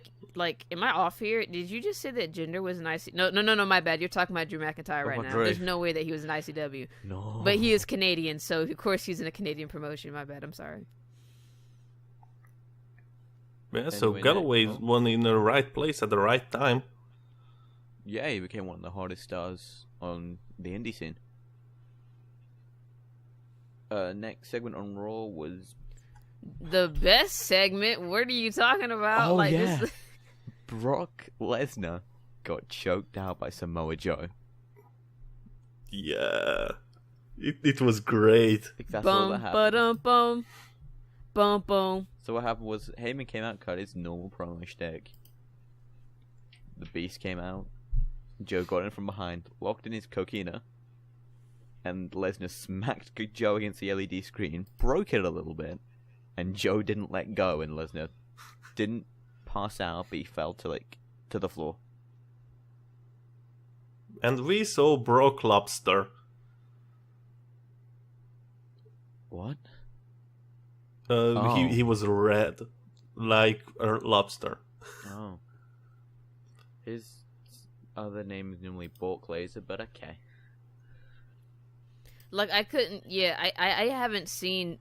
S3: off here? Did you just say that Jinder was an IC? No, my bad. You're talking about Drew McIntyre right now.
S1: Drew.
S3: There's no way that he was an ICW.
S1: No.
S3: But he is Canadian, so of course he's in a Canadian promotion. My bad. I'm sorry.
S2: Yeah, so
S1: Anyway,
S2: Galloway
S1: next-
S2: won in the right place at the right time.
S1: Yeah, he became one of the hardest stars on the indie scene. Next segment on Raw was
S3: The best segment? What are you talking about? This...
S1: Brock Lesnar got choked out by Samoa Joe.
S2: Yeah, it was great.
S1: I think that's all that
S3: Bum,
S1: happened.
S3: ba-dum, bum. Bum, bum.
S1: So what happened was Heyman came out, cut his normal promo shtick. The Beast came out. Joe got in from behind, locked in his coquina, and Lesnar smacked Joe against the LED screen, broke it a little bit, and Joe didn't let go, and Lesnar didn't pass out, but he fell to the floor.
S2: And we saw Brock Lobster.
S1: What?
S2: He was red, like a lobster.
S1: Oh. His other name is normally Bork Laser, but okay.
S3: Like, I couldn't... Yeah, I haven't seen,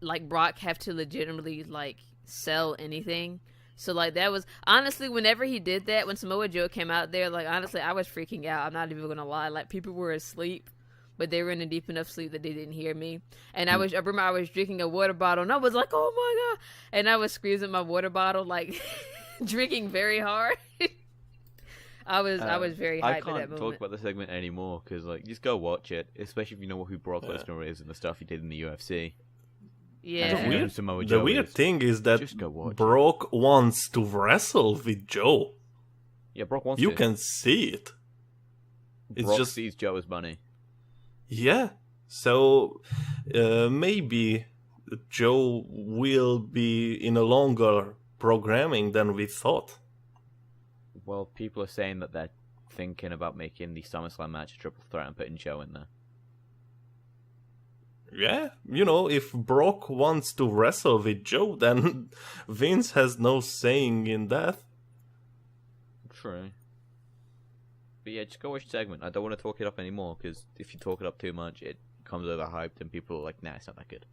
S3: like, Brock have to legitimately, like, sell anything. So, like, that was... Honestly, whenever he did that, when Samoa Joe came out there, like, honestly, I was freaking out. I'm not even gonna lie. Like, people were asleep, but they were in a deep enough sleep that they didn't hear me. And I remember I was drinking a water bottle, and I was like, oh my god! And I was squeezing my water bottle, like, drinking very hard. I was very hyped
S1: I
S3: at that
S1: can't
S3: moment.
S1: talk about the segment anymore, because, just go watch it, especially if you know who Brock Lesnar is and the stuff he did in the UFC.
S3: Yeah.
S1: The weird- Samoa
S2: The
S1: Joe
S2: weird
S1: is.
S2: thing is that
S1: Just go watch it.
S2: Brock wants to wrestle with Joe.
S1: Yeah, Brock wants
S2: You
S1: to.
S2: can see it. It's
S1: Brock
S2: just
S1: sees Joe as bunny.
S2: yeah. So maybe Joe will be in a longer programming than we thought.
S1: Well, people are saying that they're thinking about making the SummerSlam match a triple threat and putting Joe in there.
S2: Yeah, if Brock wants to wrestle with Joe, then Vince has no saying in that.
S1: True. But yeah, just go watch the segment. I don't want to talk it up anymore, because if you talk it up too much, it comes overhyped and people are like, nah, it's not that good.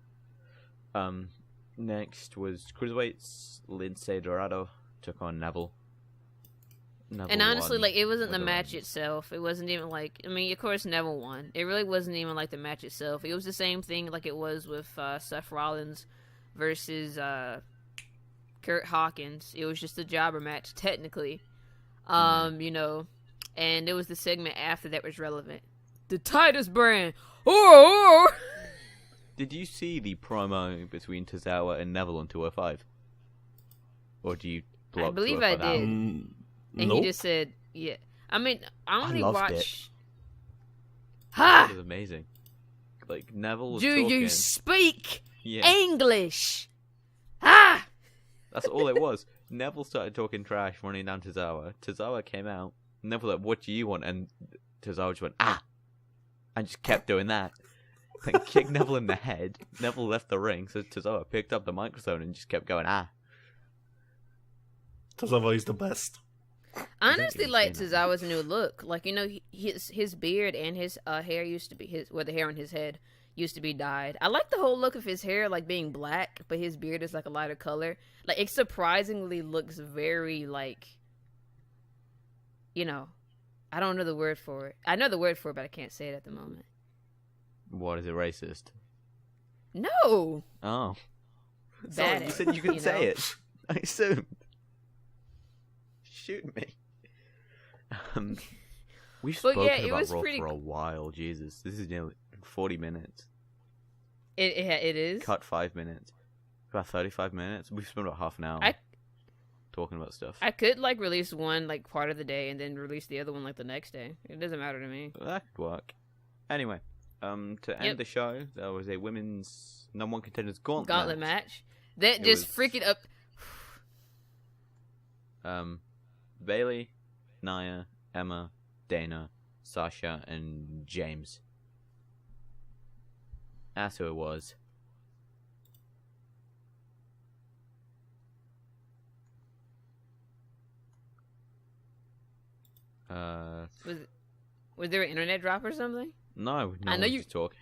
S1: Next was Cruiserweights. Lince Dorado took on Neville.
S3: And honestly,
S1: won
S3: like, it wasn't
S1: with
S3: the
S1: a
S3: match
S1: run.
S3: itself. It wasn't even like... I mean, of course, Neville won. It really wasn't even like the match itself. It was the same thing like it was with Seth Rollins versus Kurt Hawkins. It was just a jobber match, technically. And it was the segment after that was relevant. The Titus brand! Oh!
S1: Did you see the promo between Tozawa and Neville on 205? Or do you block
S3: I believe I
S1: 205 out?
S3: did. And
S2: Nope.
S3: he just said, yeah. I mean, I only
S1: loved
S3: watch...
S1: It
S3: Ha!
S1: was amazing. Like, Neville was
S3: Do
S1: talking.
S3: you speak
S1: Yeah,
S3: English? Ah!
S1: that's all it was. Neville started talking trash, running down Tozawa. Tozawa came out. Neville like, what do you want? And Tozawa just went, ah! And just kept doing that. Then kicked Neville in the head. Neville left the ring, so Tozawa picked up the microphone and just kept going, ah.
S2: Tozawa is the best.
S3: Honestly, like
S1: insane.
S3: Tozawa's new look, like his beard and his hair used to be the hair on his head used to be dyed. I like the whole look of his hair, like being black, but his beard is like a lighter color. Like it surprisingly looks very like, I don't know the word for it. I know the word for it, but I can't say it at the moment.
S1: What, is it racist?
S3: No,
S1: Oh.
S3: Badass,
S1: Sorry, you said you couldn't say
S3: know?
S1: it. I assumed. Shoot me. We've
S3: But
S1: spoken
S3: yeah, it
S1: about
S3: was
S1: Raw
S3: pretty
S1: for a while. Jesus, this is nearly 40 minutes.
S3: it is.
S1: Cut 5 minutes. About 35 minutes. We've spent about half an hour talking about stuff.
S3: I could like release one like part of the day and then release the other one like the next day. It doesn't matter to me.
S1: That could work. Anyway, to end
S3: Yep.
S1: the show, there was a women's number one contenders
S3: Gauntlet match. That
S1: It
S3: just
S1: was-
S3: freaking up.
S1: Bailey, Nia, Emma, Dana, Sasha, and James. That's who it was.
S3: Was there an internet drop or something?
S1: No,
S3: I know
S1: one's
S3: you-
S1: just talking.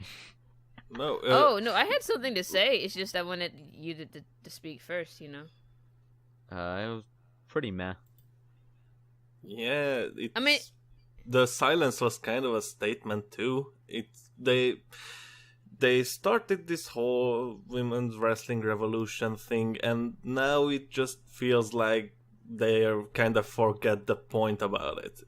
S2: No.
S3: Oh no, I had something to say. It's just I wanted you to speak first. You know.
S1: It was pretty meh.
S2: Yeah.
S3: I mean-
S2: the silence was kind of a statement too. They started this whole women's wrestling revolution thing, and now it just feels like they kind of forget the point about it.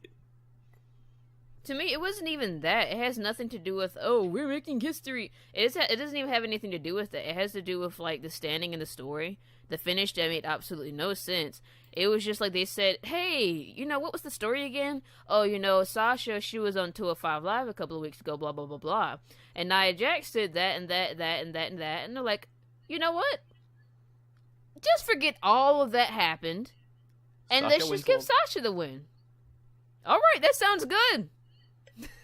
S3: To me, it wasn't even that. It has nothing to do with, oh, we're making history. It doesn't even have anything to do with it. It has to do with, like, the standing in the story. The finish that made absolutely no sense. It was just like they said, hey, you know, what was the story again? Oh, you know, Sasha, she was on 205 Live a couple of weeks ago, blah, blah, blah, blah. And Nia Jax did that and that, and that. And they're like, you know what? Just forget all of that happened. And
S1: Sasha
S3: let's
S1: wins
S3: just give
S1: gold.
S3: Sasha the win. All right, that sounds good.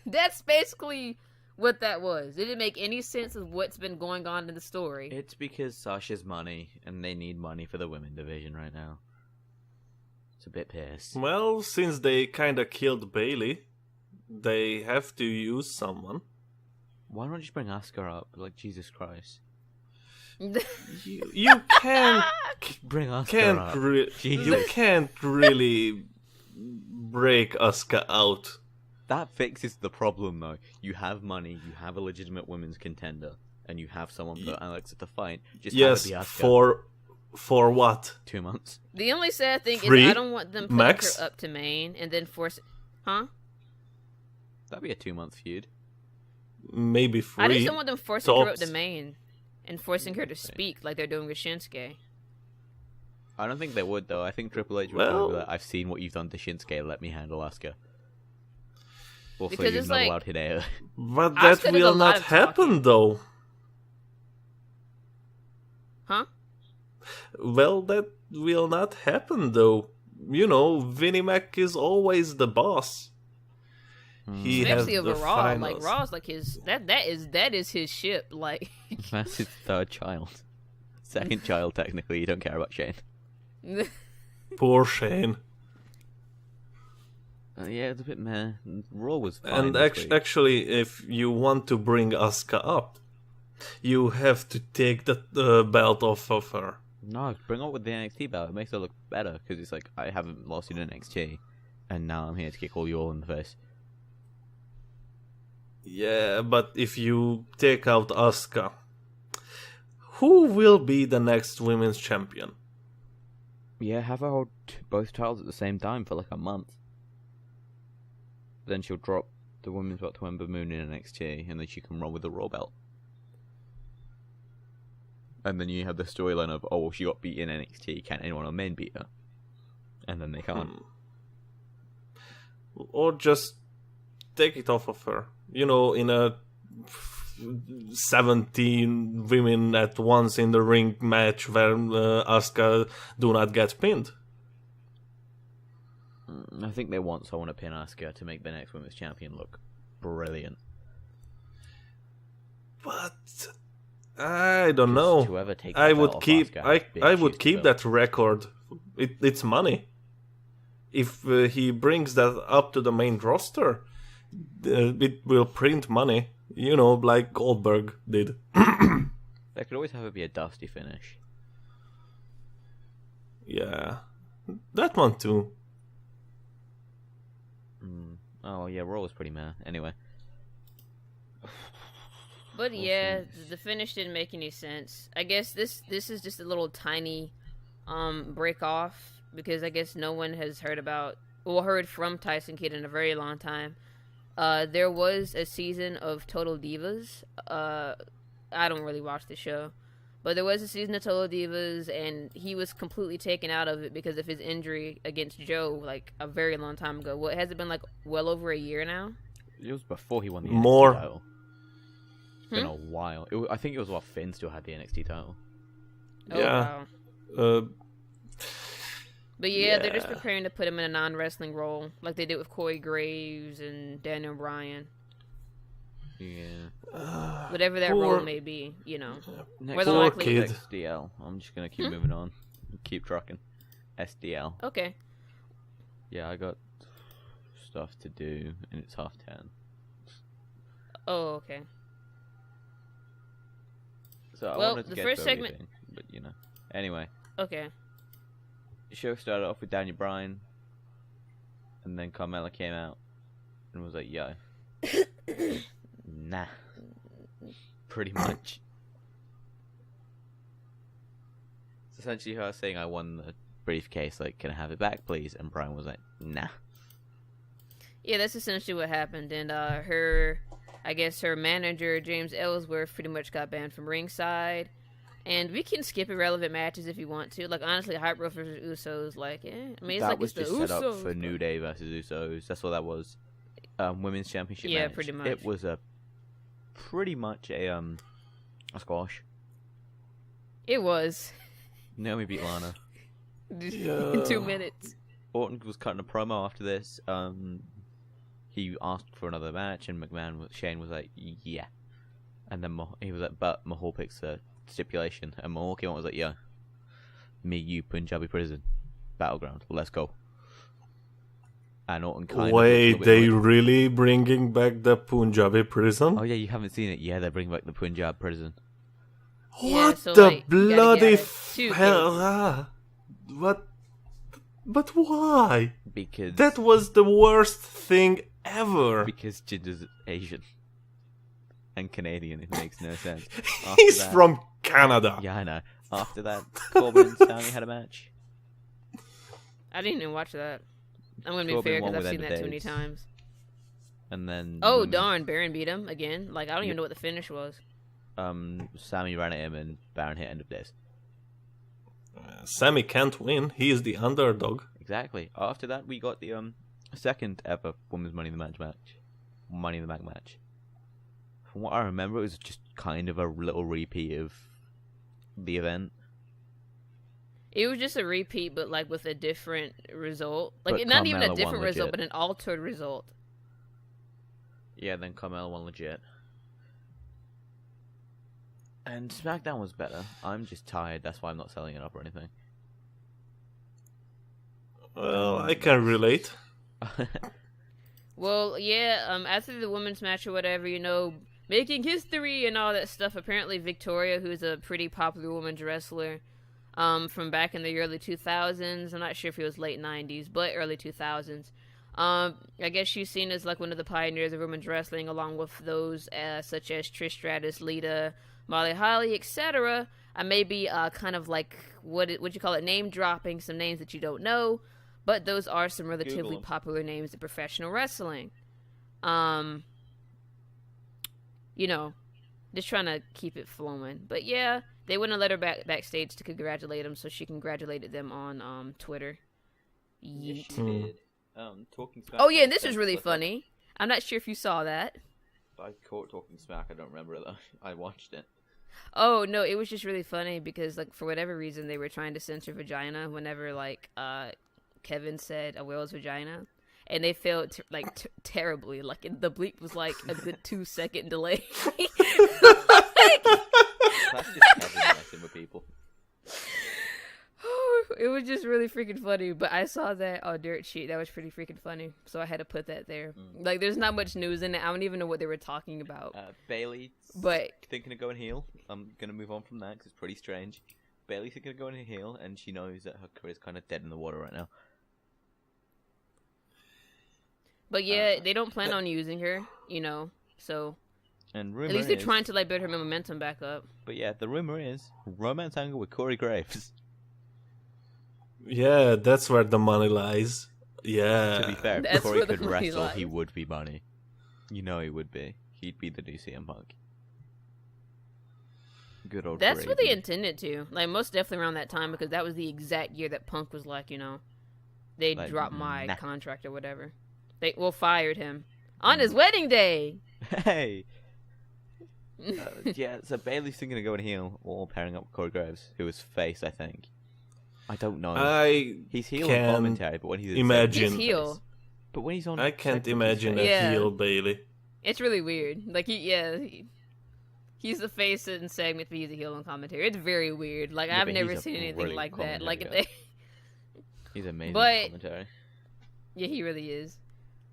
S3: That's basically what that was. It didn't make any sense of what's been going on in the story.
S1: It's because Sasha's money, and they need money for the women division right now. It's a bit pissed.
S2: Well, since they kind of killed Bailey, they have to use someone.
S1: Why don't you just bring Asuka up? Like, Jesus Christ.
S2: You can't
S1: Bring Asuka up. Jesus.
S2: you can't really break Asuka out.
S1: That fixes the problem, though. You have money, you have a legitimate women's contender, and you have someone for Alexa to fight. Just
S2: Yes,
S1: have it be Asuka.
S2: for what?
S1: 2 months.
S3: The only sad thing
S2: Free?
S3: is I don't want them putting
S2: Max?
S3: her up to main and then force... Huh?
S1: That'd be a 2-month feud.
S2: Maybe free.
S3: I just don't want them forcing her up
S2: tops.
S3: to main and forcing her to speak like they're doing with Shinsuke.
S1: I don't think they would, though. I think Triple H would
S2: Well-
S1: go with that. I've seen what you've done to Shinsuke. Let me handle Asuka. Also,
S3: Because
S1: you're
S3: it's
S1: not
S3: like-
S1: allowed Hideo.
S2: But
S3: Asuka
S2: that
S3: does a
S2: will
S3: lot
S2: not
S3: of
S2: happen,
S3: talking.
S2: though.
S3: Huh?
S2: Well, that will not happen, though. You know, Vinnie Mac is always the boss. He has
S3: Especially
S2: the
S3: over Raw.
S2: finals.
S3: Like, Raw's like his... That is his ship. Like...
S1: That's his third child. Second child, technically. You don't care about Shane.
S2: Poor Shane.
S1: Yeah, it's a bit meh. Raw was fine.
S2: And
S1: this week.
S2: actually, if you want to bring Asuka up, you have to take the belt off of her.
S1: No, bring up with the NXT belt. It makes her look better because it's like I haven't lost in NXT, and now I'm here to kick all you all in the face.
S2: Yeah, but if you take out Asuka, who will be the next women's champion?
S1: Yeah, have her hold both titles at the same time for like a month. Then she'll drop the women's belt to Ember Moon in NXT, and then she can run with the Raw belt. And then you have the storyline of, oh, well, she got beat in NXT. Can anyone on main beat her? And then they can't.
S2: Or just take it off of her. You know, in a 17 women at once in the ring match where Asuka do not get pinned.
S1: I think they want someone to pin Asuka to make the next women's champion look brilliant.
S2: But I don't know.
S1: Whoever takes
S2: I
S1: the belt
S2: would
S1: off
S2: keep
S1: Asuka
S2: I
S1: has big
S2: I
S1: shoes
S2: would
S1: to
S2: keep
S1: fill.
S2: that record. It's money. If he brings that up to the main roster, it will print money. You know, like Goldberg did.
S1: They could always have it be a dusty finish.
S2: Yeah, that one too.
S1: Oh yeah, Raw was pretty meh. Anyway,
S3: But yeah, the finish didn't make any sense. I guess this is just a little tiny break off because I guess no one has heard from Tyson Kidd in a very long time. There was a season of Total Divas. I don't really watch the show, but there was a season of Total Divas, and he was completely taken out of it because of his injury against Joe, like a very long time ago. What has it been, like well over a year now?
S1: it was before he won the
S2: More.
S1: NXT title. It's been a while. I think it was while Finn still had the NXT title.
S3: Oh,
S2: Yeah.
S3: wow. But yeah, they're just
S2: Yeah.
S3: preparing to put him in a non-wrestling role, like they did with Corey Graves and Daniel Bryan.
S1: Yeah.
S3: Whatever that
S2: Poor-
S3: role may be, you know.
S1: Next
S3: More than
S2: Poor
S3: likely-
S2: kid.
S1: SDL. I'm just gonna keep
S3: Hmm?
S1: moving on. Keep trucking. SDL.
S3: Okay.
S1: Yeah, I got stuff to do, and it's 10:30.
S3: Oh, okay.
S1: So I
S3: Well,
S1: wanted to
S3: the
S1: get
S3: first
S1: to
S3: segment-
S1: everything, but you know. Anyway,
S3: Okay.
S1: the show started off with Daniel Bryan, and then Carmella came out and was like, "Yo, nah," pretty much. It's essentially her saying, "I won the briefcase. Like, can I have it back, please?" And Bryan was like, "Nah."
S3: Yeah, that's essentially what happened. And her manager, James Ellsworth, pretty much got banned from ringside. And we can skip irrelevant matches if you want to. Like, honestly, Hype Bros versus Usos, like, I mean, it's
S1: That
S3: like
S1: was
S3: it's the
S1: just set up
S3: Usos.
S1: for New Day versus Usos. That's what that was. Women's Championship
S3: Yeah,
S1: match.
S3: pretty much.
S1: It was pretty much a squash.
S3: It was.
S1: Naomi beat Lana.
S3: In 2 minutes.
S1: Orton was cutting a promo after this. He asked for another match, and Shane was like, "Yeah," and then he was like, "But Mahal picks a stipulation," and Mahal came out and was like, "Yeah, me, you, Punjabi Prison, Battleground, let's go." And Orton kind
S2: Wait,
S1: of
S2: they really bringing back the Punjabi prison?
S1: Oh yeah, you haven't seen it. Yeah, they're bringing back the Punjab prison.
S3: Yeah,
S2: What
S3: so,
S2: the
S3: like, you gotta
S2: bloody
S3: get two
S2: hell?
S3: kids.
S2: What? But why?
S1: Because
S2: That was the worst thing ever.
S1: because Ginger's Asian and Canadian. It makes no sense. After
S2: He's
S1: that-
S2: from Canada.
S1: Yeah, I know. After that, Corbin and Sammy had a match.
S3: I didn't even watch that. I'm gonna be
S1: Corbin
S3: fair
S1: won
S3: because I've
S1: with
S3: seen
S1: End
S3: that
S1: of
S3: too many
S1: Days.
S3: times.
S1: And then
S3: Oh
S1: women-
S3: darn, Baron beat him again. Like I don't even
S1: Yep.
S3: know what the finish was.
S1: Sammy ran at him and Baron hit End of Days.
S2: Sammy can't win. He is the underdog.
S1: Exactly. After that, we got the second ever Women's Money in the Bank match. From what I remember, it was just kind of a little repeat of the event.
S3: It was just a repeat, but like with a different result. Like
S1: But
S3: not even
S1: Carmella
S3: a
S1: won
S3: different result,
S1: legit.
S3: but an altered result.
S1: Yeah, then Carmella won legit. And SmackDown was better. I'm just tired. That's why I'm not selling it up or anything.
S2: Well, I can relate.
S3: Well, yeah. After the women's match or whatever, you know, making history and all that stuff. Apparently, Victoria, who's a pretty popular women's wrestler, from back in the early 2000s. I'm not sure if it was late 90s, but early 2000s. I guess she's seen as like one of the pioneers of women's wrestling, along with those such as Trish Stratus, Lita, Molly Holly, etc. I may be kind of like what you call it, name dropping some names that you don't know, but those are some relatively
S1: Google 'em.
S3: popular names in professional wrestling. You know, just trying to keep it flowing. But yeah, they wouldn't let her backstage to congratulate them, so she congratulated them on Twitter. Yeet.
S1: did. Talking Smack.
S3: Oh yeah, and this was really funny. I'm not sure if you saw that.
S1: I caught Talking Smack. I don't remember it though. I watched it.
S3: Oh no, it was just really funny because like for whatever reason they were trying to censor vagina whenever like Kevin said a whale's vagina, and they failed terribly. Like the bleep was like a good 2-second delay.
S1: That's just Kevin messing with people.
S3: It was just really freaking funny. But I saw that on Dirt Sheet. That was pretty freaking funny. So I had to put that there. Like there's not much news in it. I don't even know what they were talking about.
S1: Bailey
S3: But
S1: thinking of going heel. I'm gonna move on from that because it's pretty strange. Bailey's thinking of going heel, and she knows that her career's kind of dead in the water right now.
S3: yeah, they don't plan on using her. You know, so
S1: And rumor
S3: at least they're
S1: is-
S3: trying to like build her momentum back up.
S1: But yeah, the rumor is romance angle with Corey Graves.
S2: Yeah, that's where the money lies. Yeah.
S1: To be fair, if
S3: That's
S1: Corey
S3: where the
S1: could
S3: money
S1: wrestle,
S3: lies.
S1: he would be money. You know he would be. He'd be the new CM Punk. Good old
S3: That's what they
S1: Gravy.
S3: intended to. Like most definitely around that time because that was the exact year that Punk was like, you know, they
S1: Like,
S3: dropped my
S1: nah.
S3: contract or whatever. They fired him on his wedding day.
S1: Hey! Yeah, so Bailey's thinking of going heel or pairing up with Corey Graves, who was face, I think. I don't know.
S2: I
S1: He's heel
S2: can
S1: on commentary, but when he's in
S2: imagine.
S3: He's heel.
S1: but when he's on,
S2: I can't
S1: segment, he's
S2: imagine
S1: face.
S2: a
S3: Yeah.
S2: heel Bailey.
S3: It's really weird. Like he's the face in segment, but he's a heel on commentary. It's very weird. Like
S1: Yeah,
S3: I've
S1: but
S3: never
S1: he's a
S3: seen anything
S1: brilliant
S3: like that. Like
S1: commentator.
S3: they,
S1: He's amazing
S3: But-
S1: commentary.
S3: yeah, he really is.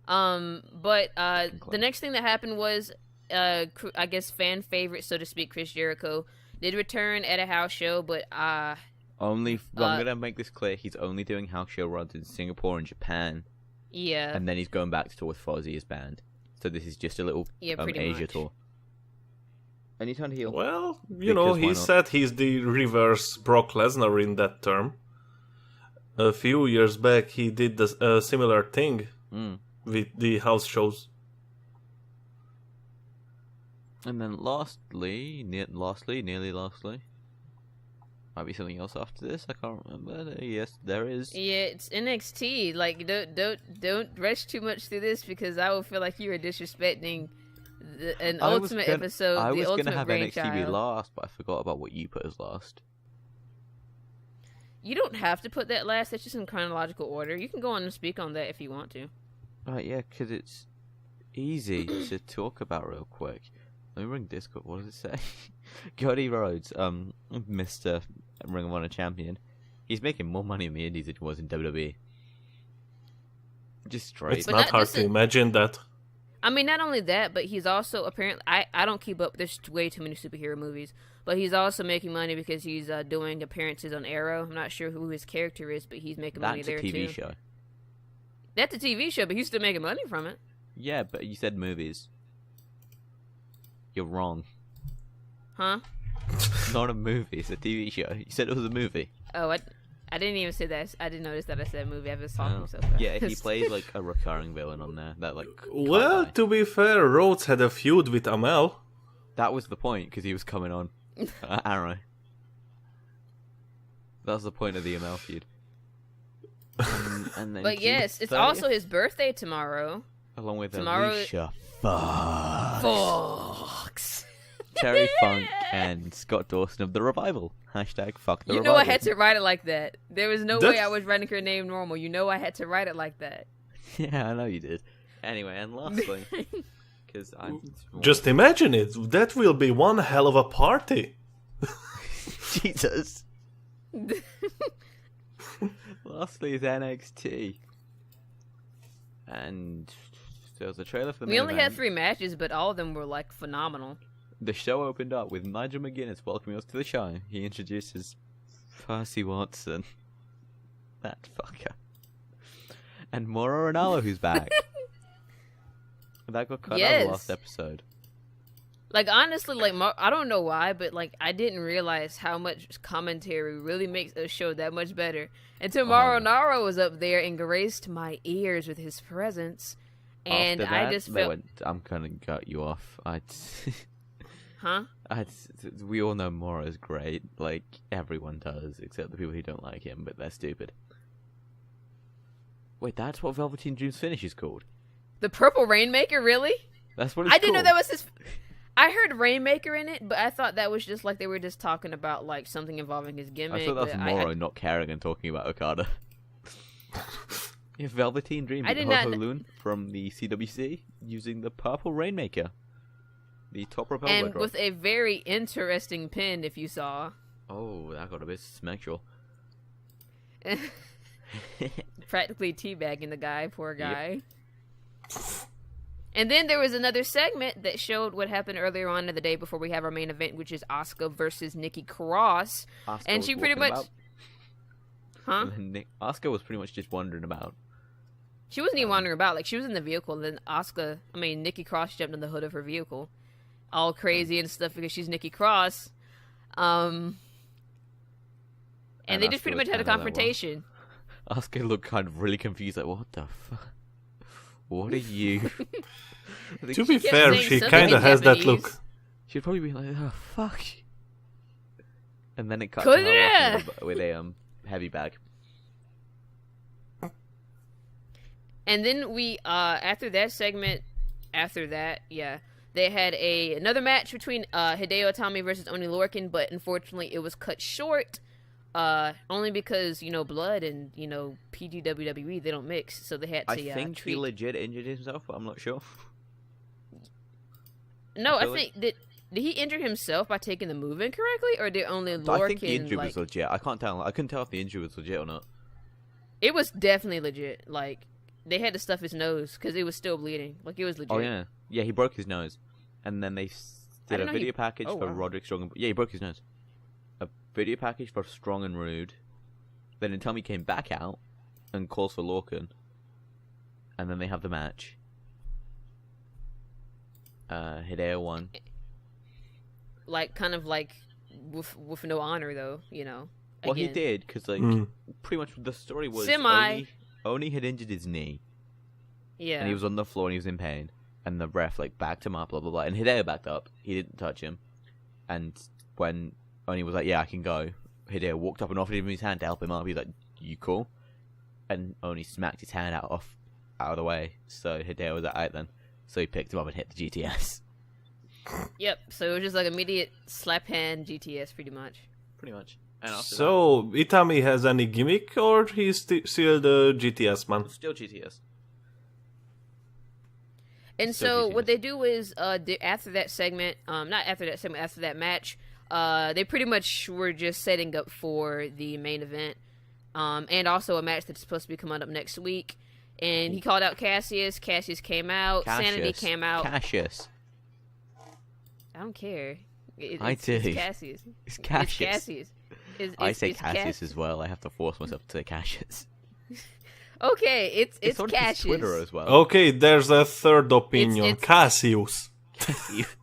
S3: But the next thing that happened was, I guess fan favorite, so to speak, Chris Jericho did return at a house show, but
S1: I'm gonna make this clear. He's only doing house show runs in Singapore and Japan,
S3: yeah,
S1: and then he's going back to tour with Fozzy's band. So this is just a little
S3: Yeah, pretty
S1: Asia
S3: much.
S1: tour. And he turned heel.
S2: Well,
S1: Because why
S2: he
S1: not?
S2: said he's the reverse Brock Lesnar in that term. A few years back, he did a similar thing
S1: Mm.
S2: with the house shows.
S1: And then lastly, might be something else after this. I can't remember. Yes, there is.
S3: yeah, it's NXT. Like don't rush too much through this because I will feel like you are disrespecting an
S1: I was
S3: ultimate
S1: gonna-
S3: episode,
S1: I
S3: the
S1: was
S3: ultimate
S1: gonna have NXT be
S3: brainchild.
S1: last, but I forgot about what you put as last.
S3: You don't have to put that last. That's just in chronological order. You can go on and speak on that if you want to.
S1: Right, yeah, because it's easy to talk about real quick. Let me bring Discord. What does it say? Cody Rhodes, Mr. Ring of Honor champion. He's making more money in the Indies than he was in WWE. Just straight.
S2: It's
S3: But
S2: not
S3: that
S2: hard to
S3: doesn't-
S2: imagine that.
S3: I mean, not only that, but he's also apparently. I don't keep up. There's way too many superhero movies. But he's also making money because he's doing appearances on Arrow. I'm not sure who his character is, but he's making money
S1: That's a
S3: there
S1: TV
S3: too.
S1: show.
S3: That's a TV show, but he's still making money from it.
S1: Yeah, but you said movies. You're wrong.
S3: Huh?
S1: Not a movie, it's a TV show. You said it was a movie.
S3: Oh, I didn't even say that. I didn't notice that I said movie. I was talking
S1: Oh.
S3: so fast.
S1: Yeah, he plays like a recurring villain on there. That like. can't
S2: Well,
S1: die.
S2: to be fair, Rhodes had a feud with Amel.
S1: That was the point because he was coming on Arrow. That was the point of the ML feud. And then
S3: But
S1: June
S3: yes, it's
S1: 30th,
S3: also his birthday tomorrow.
S1: along with
S3: tomorrow-
S1: Alicia Fox,
S3: Fox.
S1: Terry Funk, and Scott Dawson of the Revival. Hashtag fuck the
S3: You
S1: Revival.
S3: know I had to write it like that. There was no way
S2: That's-
S3: I was writing her name normal. You know I had to write it like that.
S1: Yeah, I know you did. Anyway, and lastly, because I'm
S2: Just imagine it. That will be one hell of a party.
S1: Jesus. Lastly is NXT. And there was a trailer for the
S3: We
S1: main
S3: only had
S1: event.
S3: 3 matches, but all of them were like phenomenal.
S1: The show opened up with Nigel McGuinness welcoming us to the show. He introduces Percy Watson. That fucker. And Mauro Ranallo, who's back. That got cut out of
S3: Yes.
S1: the last episode.
S3: Like honestly, like I don't know why, but like I didn't realize how much commentary really makes a show that much better. Until Mauro Naro was up there and graced my ears with his presence, and
S1: After
S3: I
S1: that,
S3: just
S1: they
S3: felt,
S1: went, I'm gonna cut you off.
S3: huh?
S1: We all know Mauro's great. Like, everyone does, except the people who don't like him, but they're stupid. Wait, that's what Velveteen Dream's finish is called?
S3: The Purple Rainmaker, really?
S1: That's what it's
S3: I didn't know
S1: called?
S3: that was his. I heard Rainmaker in it, but I thought that was just like they were just talking about like something involving his gimmick.
S1: I thought that was
S3: but
S1: Mauro not caring and talking about Okada. Yeah, Velveteen Dream
S3: I
S1: beat
S3: did
S1: Ho
S3: not-
S1: Ho Lun from the CWC using the Purple Rainmaker. The top rope elbow
S3: and
S1: drop.
S3: with a very interesting pin, if you saw.
S1: Oh, that got a bit sexual.
S3: Practically teabagging the guy, poor
S1: Yep.
S3: guy. And then there was another segment that showed what happened earlier on in the day before we have our main event, which is Asuka versus Nikki Cross.
S1: Asuka
S3: And
S1: was
S3: she pretty
S1: walking
S3: much,
S1: about,
S3: huh?
S1: and then Asuka was pretty much just wandering about.
S3: She wasn't even wandering about. Like she was in the vehicle, and then Nikki Cross jumped in the hood of her vehicle, all crazy and stuff because she's Nikki Cross. And they
S1: Asuka
S3: just pretty
S1: was
S3: much had a
S1: kinda like, what?
S3: confrontation.
S1: Asuka looked kind of really confused, like, what the fuck? What are you? I think
S2: To be
S3: kept
S2: fair,
S3: saying
S2: she
S3: something
S2: kind
S3: in
S2: of has that
S3: Japanese.
S2: look.
S1: she'd probably be like, oh, fuck. And then it cut
S3: Could
S1: to her
S3: ya?
S1: walking with a heavy bag.
S3: And then we, after that segment, they had another match between Hideo Itami versus Oni Lorcan, but unfortunately it was cut short. Only because blood and PG WWE, they don't mix, so they had to.
S1: I think he legit injured himself, but I'm not sure.
S3: No, I think did he injure himself by taking the move incorrectly, or did only Lorcan?
S1: I think the injury was legit. I can't tell. I couldn't tell if the injury was legit or not.
S3: It was definitely legit. Like, they had to stuff his nose because it was still bleeding. Like, it was legit.
S1: Oh yeah, he broke his nose, and then they did a video package for Roderick Strong. Yeah, he broke his nose. A video package for Strong and Rude. Then Itami came back out and calls for Lorcan, and then they have the match. Hideo won.
S3: Like, kind of like with no honor, though,
S1: Well, he did, because, pretty much the story was Oni had injured his knee.
S3: Yeah.
S1: And he was on the floor and he was in pain. And the ref, backed him up, blah, blah, blah. And Hideo backed up. He didn't touch him. And when Oni was like, yeah, I can go, Hideo walked up and offered him his hand to help him up. He's like, you cool? And Oni smacked his hand out of the way. So Hideo was like, alright then. So he picked him up and hit the GTS.
S3: Yep, so it was just like immediate slap hand GTS, pretty much.
S1: Pretty much.
S2: So, Itami has any gimmick, or he's still the GTS man?
S1: Still GTS.
S3: And so what they do is, after that segment, not after that segment, after that match, they pretty much were just setting up for the main event, and also a match that's supposed to be coming up next week. And he called out Cassius. Cassius came out. Sanity came out.
S1: Cassius.
S3: I don't care.
S1: I do.
S3: It's Cassius.
S1: It's Cassius.
S3: It's Cassius.
S1: I say Cassius as well. I have to force myself to say Cassius.
S3: Okay, it's
S1: on
S3: Cassius.
S1: His Twitter as well.
S2: Okay, there's a third opinion. Cassius.
S1: Cassius.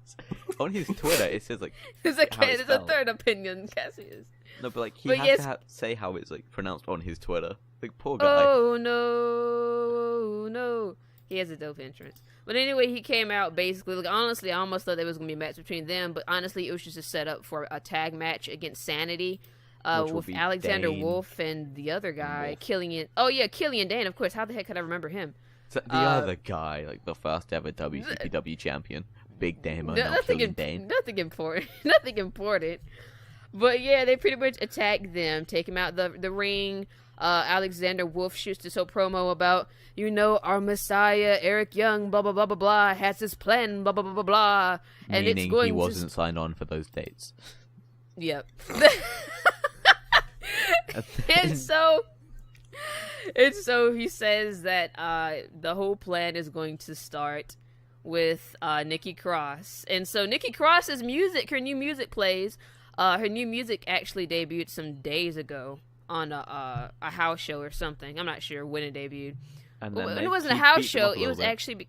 S1: On his Twitter, it says
S3: There's a third opinion, Cassius.
S1: No, but he has to say how it's pronounced on his Twitter. Poor guy.
S3: Oh no. He has a dope entrance. But anyway, he came out basically. Honestly, I almost thought there was gonna be a match between them, but honestly, it was just a setup for a tag match against Sanity, with Alexander Wolf and the other guy, Killian. Oh yeah, Killian Dane. Of course. How the heck could I remember him?
S1: The other guy, the first ever WCPW champion, Big Damo, Killian Dane.
S3: Nothing important. Nothing important. But yeah, they pretty much attack them, take him out the ring. Alexander Wolf shoots this whole promo about, our Messiah, Eric Young, blah, blah, blah, blah, blah, has his plan, blah, blah, blah, blah, blah. And
S1: Meaning
S3: it's going
S1: he wasn't signed on for those dates.
S3: Yep. And so he says that the whole plan is going to start with Nikki Cross. And so Nikki Cross's music, her new music plays. Her new music actually debuted some days ago on a house show or something. I'm not sure when it debuted.
S1: And
S3: it wasn't a house show. It was actually,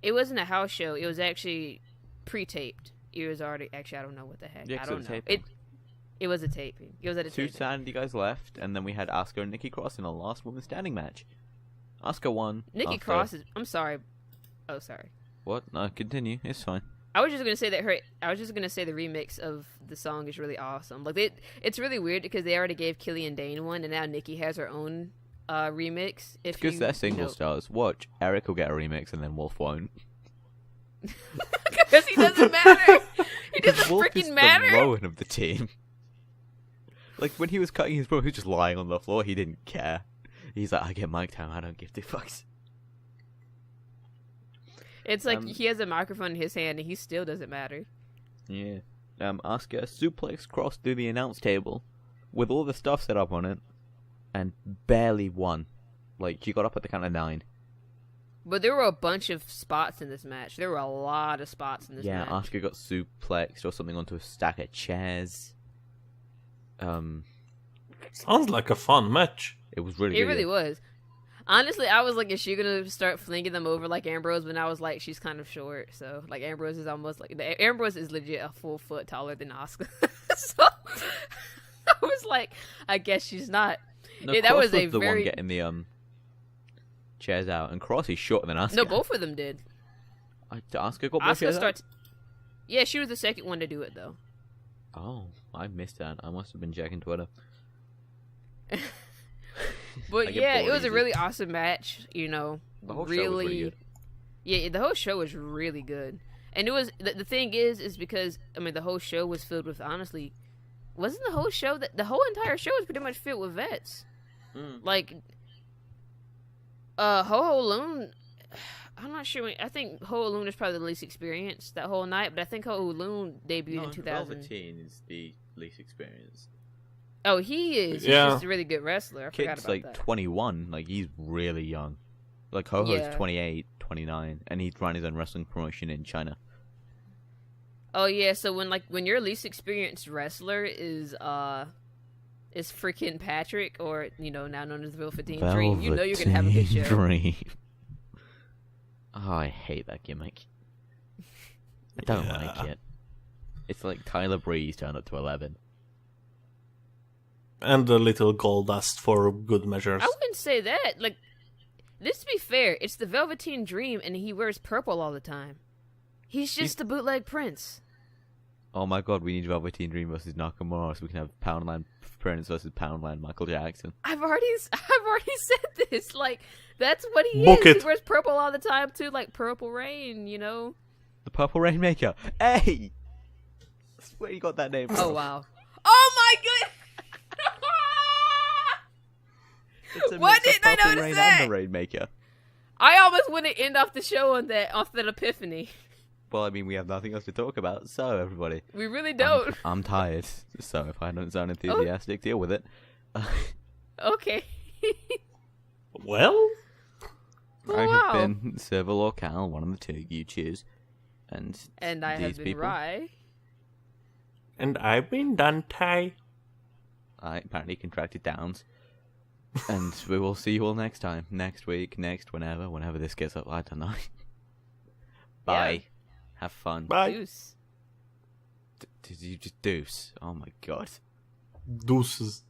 S3: it wasn't a house show. It was actually pre-taped. It was already I don't know what the heck.
S1: Yeah,
S3: I don't know.
S1: Taping.
S3: It was a taping. It was at a taping.
S1: 2 Sanity guys left, and then we had Asuka and Nikki Cross in a last woman standing match. Asuka won.
S3: Nikki Cross is. I'm sorry. Oh, sorry.
S1: What? No, continue. It's fine.
S3: I was just gonna say the remix of the song is really awesome. It's really weird because they already gave Killian Dane one, and now Nikki has her own remix.
S1: Because they're single stars. Watch, Eric will get a remix, and then Wolf won't.
S3: Because he doesn't matter. He doesn't freaking matter.
S1: The Rowan of the team. When he was cutting his promo, he was just lying on the floor. He didn't care. He's like, I get mic time. I don't give 2 fucks.
S3: It's he has a microphone in his hand and he still doesn't matter.
S1: Yeah. Asuka suplex crossed through the announce table with all the stuff set up on it and barely won. She got up at the count of 9.
S3: But there were a bunch of spots in this match. There were a lot of spots in this match.
S1: Yeah, Asuka got suplexed or something onto a stack of chairs.
S2: Sounds like a fun match.
S1: It was really
S3: It
S1: good.
S3: really was. Honestly, I was like, is she gonna start flinging them over like Ambrose? But I was like, she's kind of short, so Ambrose is almost Ambrose is legit a full foot taller than Asuka. So I was like, I guess she's not.
S1: No,
S3: yeah,
S1: Cross
S3: that was
S1: the one getting the chairs out, and Cross is shorter than Asuka.
S3: No, both of them did.
S1: Asuka got both chairs out?
S3: Yeah, she was the second one to do it though.
S1: Oh, I missed that. I must have been checking Twitter.
S3: But yeah, it was a really awesome match.
S1: The whole show was really good.
S3: Yeah, the whole show was really good. And it was the thing is because the whole show was filled with honestly wasn't the whole show that the whole entire show was pretty much filled with vets. Like, Ho Ho Lun. I'm not sure. I think Ho Ho Lun is probably the least experienced that whole night, but I think Ho Ho Lun debuted in 2000.
S1: Velveteen is the least experienced.
S3: Oh, he is.
S2: Yeah.
S3: He's just a really good wrestler. I forgot
S1: Kid's
S3: about
S1: like
S3: that.
S1: 21. Like, he's really young. Like, Ho-Ho's
S3: Yeah.
S1: 28, 29, and he's running his own wrestling promotion in China.
S3: Oh yeah, so when your least experienced wrestler is freaking Patrick, or now known as Velveteen Dream, you know you're gonna have a good show.
S1: Dream. Oh, I hate that gimmick. I don't like it. It's like Tyler Breeze turned up to 11.
S2: And a little gold dust for good measures.
S3: I wouldn't say that. Like, let's be fair. It's the Velveteen Dream, and he wears purple all the time. He's just the bootleg Prince.
S1: Oh my god, we need Velveteen Dream versus Nakamura so we can have Poundland Prince versus Poundland Michael Jackson.
S3: I've already said this. Like, that's what he
S2: Book
S3: is.
S2: it.
S3: He wears purple all the time too, like Purple Rain.
S1: The Purple Rainmaker. Hey! I swear you got that name
S3: Oh
S1: wrong.
S3: wow. Oh my god.
S1: It's a
S3: Why
S1: mix of
S3: didn't I
S1: Purple
S3: notice
S1: Rain
S3: that?
S1: and the Rainmaker.
S3: I almost want to end off the show off that epiphany.
S1: Well, I mean, we have nothing else to talk about, so everybody.
S3: We really don't.
S1: I'm tired, so if I don't sound enthusiastic, deal with it.
S3: Okay.
S2: Well,
S3: Oh,
S1: I have
S3: wow.
S1: been Civil or Cal, one of the two, you choose. And
S3: And I
S1: these
S3: have been
S1: people,
S3: Rye.
S2: and I've been Dante.
S1: I apparently contracted Downs. And we will see you all next time. Next week, whenever this gets up, I don't know. Bye. Have fun.
S2: Bye.
S3: Deuce.
S1: Did you just deuce? Oh my god.
S2: Deuces.